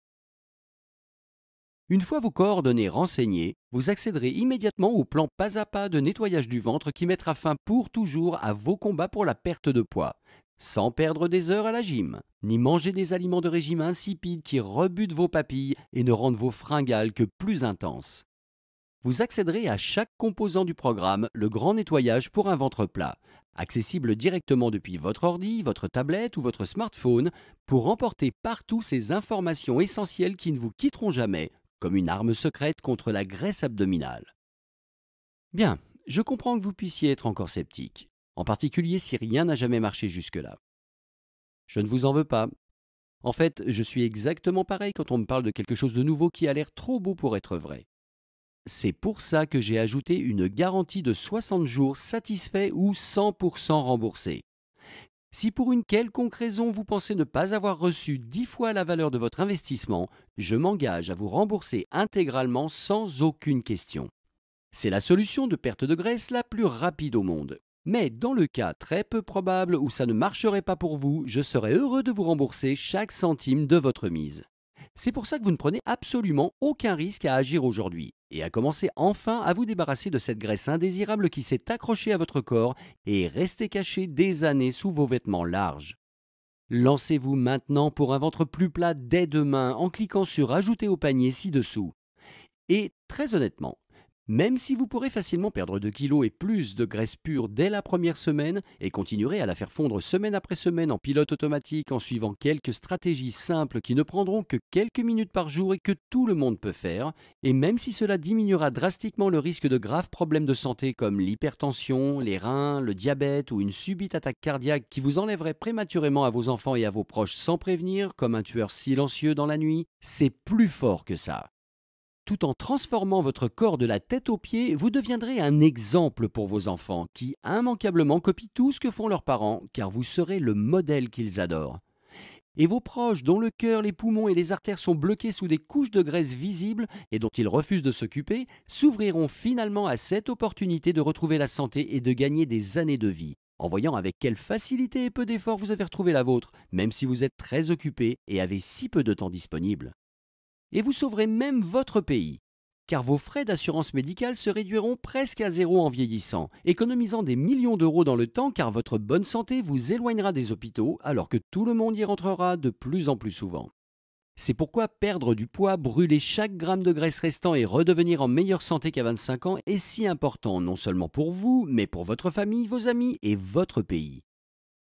S1: Une fois vos coordonnées renseignées, vous accéderez immédiatement au plan pas à pas de nettoyage du ventre qui mettra fin pour toujours à vos combats pour la perte de poids, sans perdre des heures à la gym, ni manger des aliments de régime insipides qui rebutent vos papilles et ne rendent vos fringales que plus intenses. Vous accéderez à chaque composant du programme Le Grand Nettoyage pour un ventre plat, accessible directement depuis votre ordi, votre tablette ou votre smartphone, pour remporter partout ces informations essentielles qui ne vous quitteront jamais, comme une arme secrète contre la graisse abdominale. Bien, je comprends que vous puissiez être encore sceptique, en particulier si rien n'a jamais marché jusque-là. Je ne vous en veux pas. En fait, je suis exactement pareil quand on me parle de quelque chose de nouveau qui a l'air trop beau pour être vrai. C'est pour ça que j'ai ajouté une garantie de 60 jours satisfait ou 100% remboursé. Si pour une quelconque raison vous pensez ne pas avoir reçu 10 fois la valeur de votre investissement, je m'engage à vous rembourser intégralement sans aucune question. C'est la solution de perte de graisse la plus rapide au monde. Mais dans le cas très peu probable où ça ne marcherait pas pour vous, je serais heureux de vous rembourser chaque centime de votre mise. C'est pour ça que vous ne prenez absolument aucun risque à agir aujourd'hui et à commencer enfin à vous débarrasser de cette graisse indésirable qui s'est accrochée à votre corps et est restée cachée des années sous vos vêtements larges. Lancez-vous maintenant pour un ventre plus plat dès demain en cliquant sur Ajouter au panier ci-dessous. Et très honnêtement, même si vous pourrez facilement perdre 2 kilos et plus de graisse pure dès la première semaine et continuerez à la faire fondre semaine après semaine en pilote automatique en suivant quelques stratégies simples qui ne prendront que quelques minutes par jour et que tout le monde peut faire, et même si cela diminuera drastiquement le risque de graves problèmes de santé comme l'hypertension, les reins, le diabète ou une subite attaque cardiaque qui vous enlèverait prématurément à vos enfants et à vos proches sans prévenir, comme un tueur silencieux dans la nuit, c'est plus fort que ça. Tout en transformant votre corps de la tête aux pieds, vous deviendrez un exemple pour vos enfants qui immanquablement copient tout ce que font leurs parents car vous serez le modèle qu'ils adorent. Et vos proches dont le cœur, les poumons et les artères sont bloqués sous des couches de graisse visibles et dont ils refusent de s'occuper, s'ouvriront finalement à cette opportunité de retrouver la santé et de gagner des années de vie, en voyant avec quelle facilité et peu d'efforts vous avez retrouvé la vôtre, même si vous êtes très occupé et avez si peu de temps disponible. Et vous sauverez même votre pays, car vos frais d'assurance médicale se réduiront presque à zéro en vieillissant, économisant des millions d'euros dans le temps car votre bonne santé vous éloignera des hôpitaux alors que tout le monde y rentrera de plus en plus souvent. C'est pourquoi perdre du poids, brûler chaque gramme de graisse restant et redevenir en meilleure santé qu'à 25 ans est si important non seulement pour vous, mais pour votre famille, vos amis et votre pays.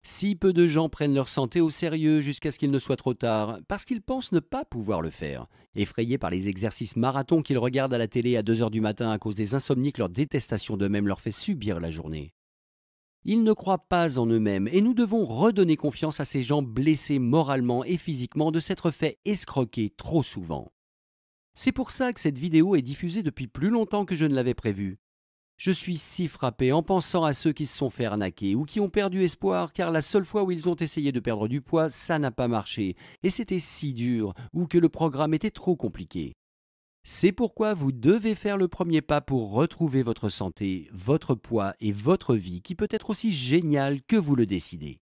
S1: Si peu de gens prennent leur santé au sérieux jusqu'à ce qu'il ne soit trop tard, parce qu'ils pensent ne pas pouvoir le faire, effrayés par les exercices marathons qu'ils regardent à la télé à 2 heures du matin à cause des insomnies que leur détestation d'eux-mêmes leur fait subir la journée. Ils ne croient pas en eux-mêmes et nous devons redonner confiance à ces gens blessés moralement et physiquement de s'être fait escroquer trop souvent. C'est pour ça que cette vidéo est diffusée depuis plus longtemps que je ne l'avais prévu. Je suis si frappé en pensant à ceux qui se sont fait arnaquer ou qui ont perdu espoir car la seule fois où ils ont essayé de perdre du poids, ça n'a pas marché et c'était si dur ou que le programme était trop compliqué. C'est pourquoi vous devez faire le premier pas pour retrouver votre santé, votre poids et votre vie qui peut être aussi géniale que vous le décidez.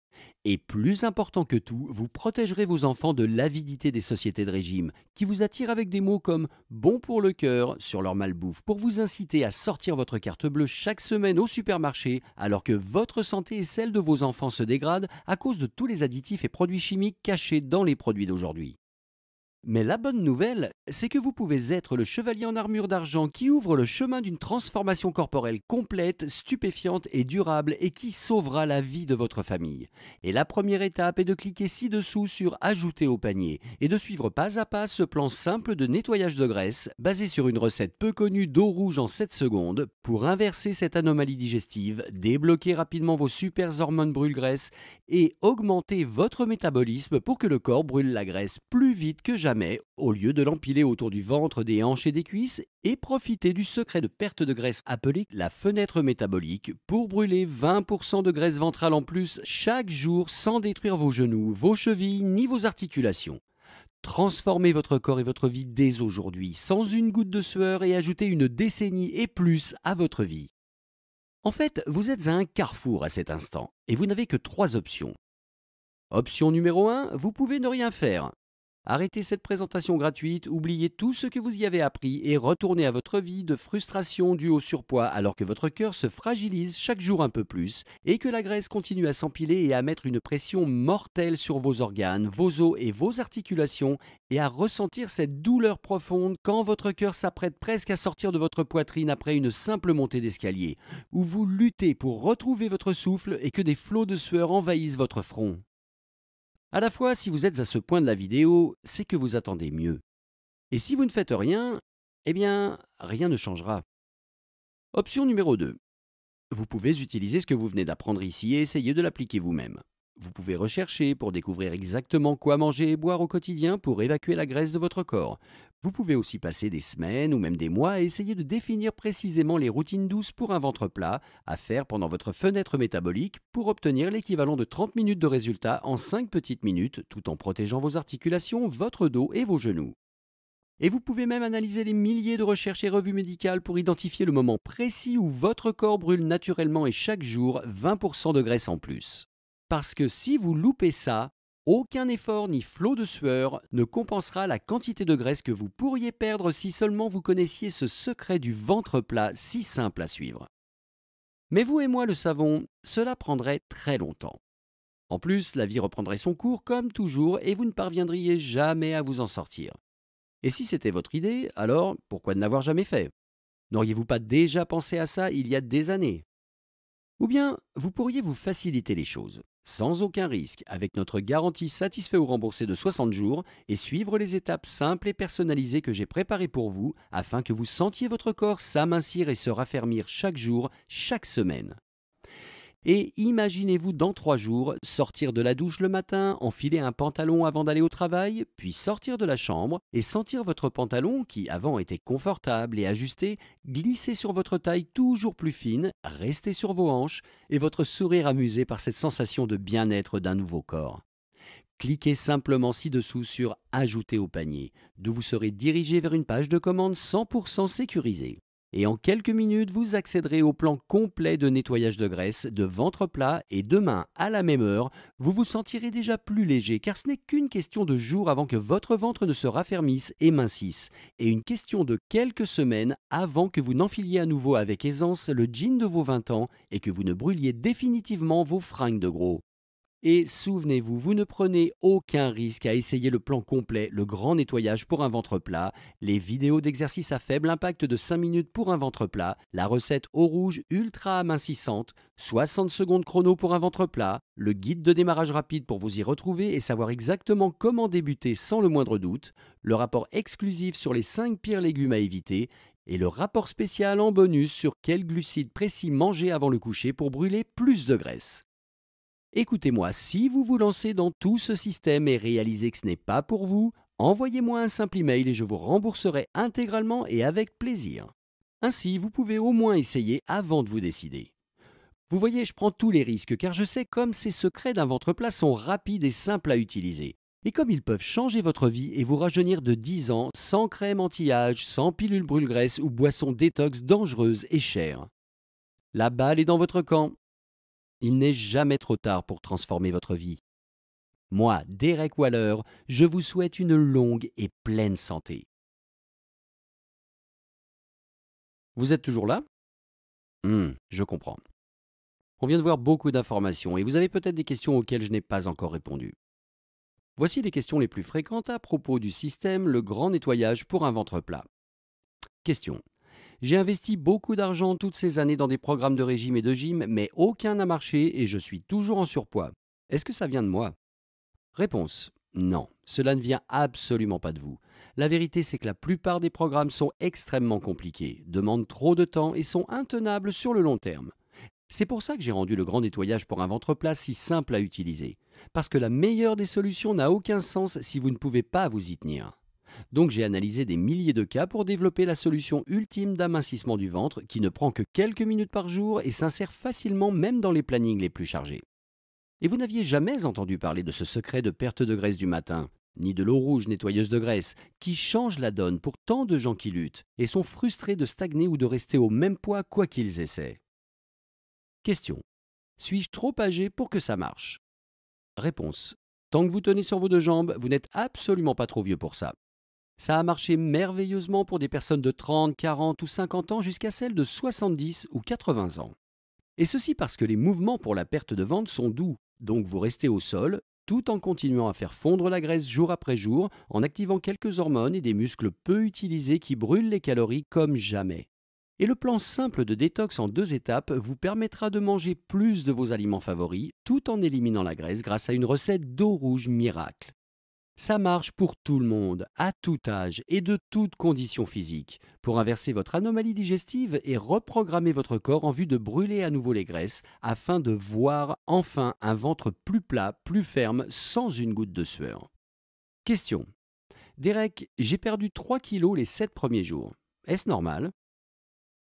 S1: Et plus important que tout, vous protégerez vos enfants de l'avidité des sociétés de régime, qui vous attirent avec des mots comme « bon pour le cœur » sur leur malbouffe, pour vous inciter à sortir votre carte bleue chaque semaine au supermarché, alors que votre santé et celle de vos enfants se dégradent à cause de tous les additifs et produits chimiques cachés dans les produits d'aujourd'hui. Mais la bonne nouvelle, c'est que vous pouvez être le chevalier en armure d'argent qui ouvre le chemin d'une transformation corporelle complète, stupéfiante et durable et qui sauvera la vie de votre famille. Et la première étape est de cliquer ci-dessous sur Ajouter au panier et de suivre pas à pas ce plan simple de nettoyage de graisse basé sur une recette peu connue d'eau rouge en 7 secondes pour inverser cette anomalie digestive, débloquer rapidement vos super hormones brûle-graisse et augmenter votre métabolisme pour que le corps brûle la graisse plus vite que jamais jamais au lieu de l'empiler autour du ventre, des hanches et des cuisses et profitez du secret de perte de graisse appelé la fenêtre métabolique pour brûler 20% de graisse ventrale en plus chaque jour sans détruire vos genoux, vos chevilles ni vos articulations. Transformez votre corps et votre vie dès aujourd'hui, sans une goutte de sueur et ajoutez une décennie et plus à votre vie. En fait, vous êtes à un carrefour à cet instant et vous n'avez que 3 options. Option numéro 1, vous pouvez ne rien faire. Arrêtez cette présentation gratuite, oubliez tout ce que vous y avez appris et retournez à votre vie de frustration due au surpoids alors que votre cœur se fragilise chaque jour un peu plus et que la graisse continue à s'empiler et à mettre une pression mortelle sur vos organes, vos os et vos articulations et à ressentir cette douleur profonde quand votre cœur s'apprête presque à sortir de votre poitrine après une simple montée d'escalier, où vous luttez pour retrouver votre souffle et que des flots de sueur envahissent votre front. À la fois, si vous êtes à ce point de la vidéo, c'est que vous attendez mieux. Et si vous ne faites rien, eh bien, rien ne changera. Option numéro 2. Vous pouvez utiliser ce que vous venez d'apprendre ici et essayer de l'appliquer vous-même. Vous pouvez rechercher pour découvrir exactement quoi manger et boire au quotidien pour évacuer la graisse de votre corps. Vous pouvez aussi passer des semaines ou même des mois à essayer de définir précisément les routines douces pour un ventre plat à faire pendant votre fenêtre métabolique pour obtenir l'équivalent de 30 minutes de résultat en 5 petites minutes tout en protégeant vos articulations, votre dos et vos genoux. Et vous pouvez même analyser les milliers de recherches et revues médicales pour identifier le moment précis où votre corps brûle naturellement et chaque jour 20% de graisse en plus. Parce que si vous loupez ça, aucun effort ni flot de sueur ne compensera la quantité de graisse que vous pourriez perdre si seulement vous connaissiez ce secret du ventre plat si simple à suivre. Mais vous et moi le savons, cela prendrait très longtemps. En plus, la vie reprendrait son cours comme toujours et vous ne parviendriez jamais à vous en sortir. Et si c'était votre idée, alors pourquoi ne l'avoir jamais fait? N'auriez-vous pas déjà pensé à ça il y a des années? Ou bien, vous pourriez vous faciliter les choses, sans aucun risque, avec notre garantie satisfait ou remboursé de 60 jours et suivre les étapes simples et personnalisées que j'ai préparées pour vous afin que vous sentiez votre corps s'amincir et se raffermir chaque jour, chaque semaine. Et imaginez-vous dans 3 jours sortir de la douche le matin, enfiler un pantalon avant d'aller au travail, puis sortir de la chambre et sentir votre pantalon, qui avant était confortable et ajusté, glisser sur votre taille toujours plus fine, rester sur vos hanches et votre sourire amusé par cette sensation de bien-être d'un nouveau corps. Cliquez simplement ci-dessous sur Ajouter au panier, d'où vous serez dirigé vers une page de commande 100% sécurisée. Et en quelques minutes, vous accéderez au plan complet de nettoyage de graisse, de ventre plat et demain, à la même heure, vous vous sentirez déjà plus léger car ce n'est qu'une question de jours avant que votre ventre ne se raffermisse et mincisse et une question de quelques semaines avant que vous n'enfiliez à nouveau avec aisance le jean de vos 20 ans et que vous ne brûliez définitivement vos fringues de gros. Et souvenez-vous, vous ne prenez aucun risque à essayer le plan complet, le grand nettoyage pour un ventre plat, les vidéos d'exercices à faible impact de 5 minutes pour un ventre plat, la recette eau rouge ultra amincissante, 60 secondes chrono pour un ventre plat, le guide de démarrage rapide pour vous y retrouver et savoir exactement comment débuter sans le moindre doute, le rapport exclusif sur les 5 pires légumes à éviter, et le rapport spécial en bonus sur quels glucides précis manger avant le coucher pour brûler plus de graisse. Écoutez-moi, si vous vous lancez dans tout ce système et réalisez que ce n'est pas pour vous, envoyez-moi un simple email et je vous rembourserai intégralement et avec plaisir. Ainsi, vous pouvez au moins essayer avant de vous décider. Vous voyez, je prends tous les risques car je sais comme ces secrets d'un ventre plat sont rapides et simples à utiliser. Et comme ils peuvent changer votre vie et vous rajeunir de 10 ans sans crème anti-âge, sans pilule brûle-graisse ou boisson détox dangereuse et chère. La balle est dans votre camp. Il n'est jamais trop tard pour transformer votre vie. Moi, Derek Waller, je vous souhaite une longue et pleine santé. Vous êtes toujours là? Je comprends. On vient de voir beaucoup d'informations et vous avez peut-être des questions auxquelles je n'ai pas encore répondu. Voici les questions les plus fréquentes à propos du système Le Grand Nettoyage pour un ventre plat. Question. J'ai investi beaucoup d'argent toutes ces années dans des programmes de régime et de gym, mais aucun n'a marché et je suis toujours en surpoids. Est-ce que ça vient de moi? Réponse. Non, cela ne vient absolument pas de vous. La vérité, c'est que la plupart des programmes sont extrêmement compliqués, demandent trop de temps et sont intenables sur le long terme. C'est pour ça que j'ai rendu le grand nettoyage pour un ventre plat si simple à utiliser. Parce que la meilleure des solutions n'a aucun sens si vous ne pouvez pas vous y tenir. Donc j'ai analysé des milliers de cas pour développer la solution ultime d'amincissement du ventre qui ne prend que quelques minutes par jour et s'insère facilement même dans les plannings les plus chargés. Et vous n'aviez jamais entendu parler de ce secret de perte de graisse du matin, ni de l'eau rouge nettoyeuse de graisse, qui change la donne pour tant de gens qui luttent et sont frustrés de stagner ou de rester au même poids quoi qu'ils essaient. Question. Suis-je trop âgé pour que ça marche? Réponse. Tant que vous tenez sur vos deux jambes, vous n'êtes absolument pas trop vieux pour ça. Ça a marché merveilleusement pour des personnes de 30, 40 ou 50 ans jusqu'à celles de 70 ou 80 ans. Et ceci parce que les mouvements pour la perte de ventre sont doux, donc vous restez au sol, tout en continuant à faire fondre la graisse jour après jour, en activant quelques hormones et des muscles peu utilisés qui brûlent les calories comme jamais. Et le plan simple de détox en 2 étapes vous permettra de manger plus de vos aliments favoris, tout en éliminant la graisse grâce à une recette d'eau rouge miracle. Ça marche pour tout le monde, à tout âge et de toutes conditions physiques, pour inverser votre anomalie digestive et reprogrammer votre corps en vue de brûler à nouveau les graisses, afin de voir enfin un ventre plus plat, plus ferme, sans une goutte de sueur. Question. Derek, j'ai perdu 3 kilos les 7 premiers jours. Est-ce normal?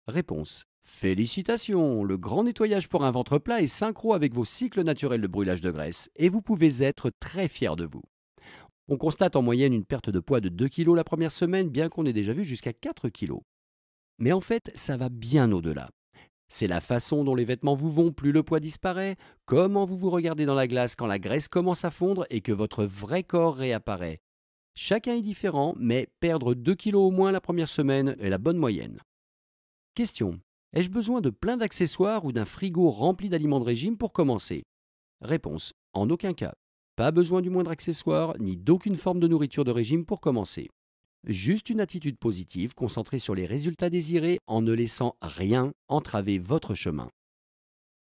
S1: Réponse. Félicitations, le grand nettoyage pour un ventre plat est synchro avec vos cycles naturels de brûlage de graisse et vous pouvez être très fiers de vous. On constate en moyenne une perte de poids de 2 kg la première semaine, bien qu'on ait déjà vu jusqu'à 4 kg. Mais en fait, ça va bien au-delà. C'est la façon dont les vêtements vous vont, plus le poids disparaît, comment vous vous regardez dans la glace quand la graisse commence à fondre et que votre vrai corps réapparaît. Chacun est différent, mais perdre 2 kg au moins la première semaine est la bonne moyenne. Question. Ai-je besoin de plein d'accessoires ou d'un frigo rempli d'aliments de régime pour commencer? Réponse. En aucun cas. Pas besoin du moindre accessoire, ni d'aucune forme de nourriture de régime pour commencer. Juste une attitude positive concentrée sur les résultats désirés en ne laissant rien entraver votre chemin.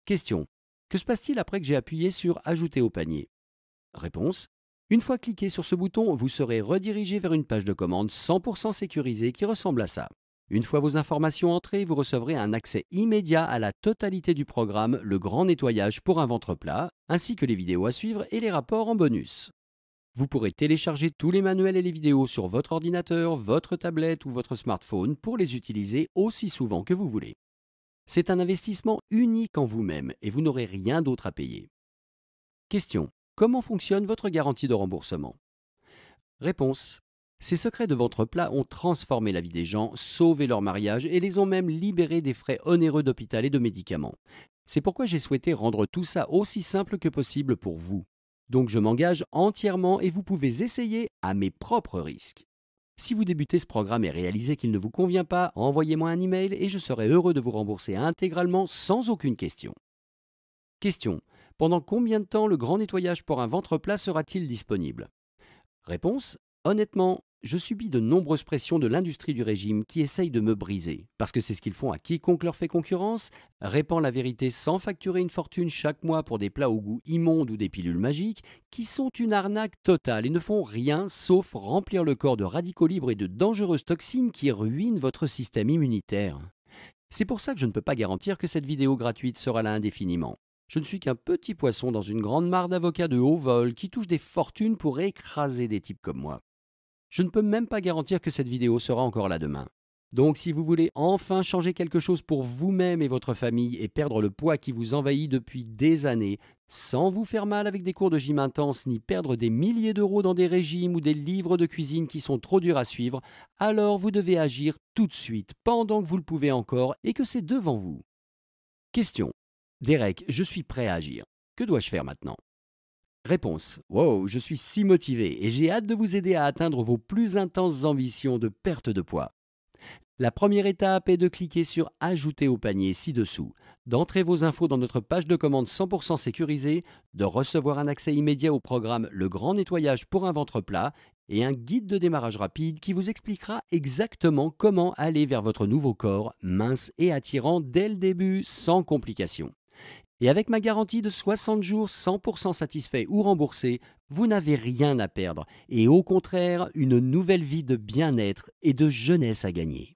S1: Question. Que se passe-t-il après que j'ai appuyé sur « Ajouter au panier » Réponse. Une fois cliqué sur ce bouton, vous serez redirigé vers une page de commande 100% sécurisée qui ressemble à ça. Une fois vos informations entrées, vous recevrez un accès immédiat à la totalité du programme Le Grand Nettoyage pour un ventre plat, ainsi que les vidéos à suivre et les rapports en bonus. Vous pourrez télécharger tous les manuels et les vidéos sur votre ordinateur, votre tablette ou votre smartphone pour les utiliser aussi souvent que vous voulez. C'est un investissement unique en vous-même et vous n'aurez rien d'autre à payer. Question. Comment fonctionne votre garantie de remboursement? Réponse. Ces secrets de ventre plat ont transformé la vie des gens, sauvé leur mariage et les ont même libérés des frais onéreux d'hôpital et de médicaments. C'est pourquoi j'ai souhaité rendre tout ça aussi simple que possible pour vous. Donc je m'engage entièrement et vous pouvez essayer à mes propres risques. Si vous débutez ce programme et réalisez qu'il ne vous convient pas, envoyez-moi un email et je serai heureux de vous rembourser intégralement sans aucune question. Question. Pendant combien de temps le grand nettoyage pour un ventre plat sera-t-il disponible? Réponse. Honnêtement, je subis de nombreuses pressions de l'industrie du régime qui essaye de me briser, parce que c'est ce qu'ils font à quiconque leur fait concurrence, répand la vérité sans facturer une fortune chaque mois pour des plats au goût immonde ou des pilules magiques, qui sont une arnaque totale et ne font rien sauf remplir le corps de radicaux libres et de dangereuses toxines qui ruinent votre système immunitaire. C'est pour ça que je ne peux pas garantir que cette vidéo gratuite sera là indéfiniment. Je ne suis qu'un petit poisson dans une grande mare d'avocats de haut vol qui touchent des fortunes pour écraser des types comme moi. Je ne peux même pas garantir que cette vidéo sera encore là demain. Donc si vous voulez enfin changer quelque chose pour vous-même et votre famille et perdre le poids qui vous envahit depuis des années, sans vous faire mal avec des cours de gym intenses ni perdre des milliers d'euros dans des régimes ou des livres de cuisine qui sont trop durs à suivre, alors vous devez agir tout de suite, pendant que vous le pouvez encore et que c'est devant vous. Question. Derek, je suis prêt à agir. Que dois-je faire maintenant? Réponse. Wow, je suis si motivé et j'ai hâte de vous aider à atteindre vos plus intenses ambitions de perte de poids. La première étape est de cliquer sur « Ajouter au panier » ci-dessous, d'entrer vos infos dans notre page de commande 100% sécurisée, de recevoir un accès immédiat au programme Le Grand Nettoyage pour un ventre plat et un guide de démarrage rapide qui vous expliquera exactement comment aller vers votre nouveau corps, mince et attirant dès le début, sans complications. Et avec ma garantie de 60 jours 100% satisfait ou remboursé, vous n'avez rien à perdre et au contraire une nouvelle vie de bien-être et de jeunesse à gagner.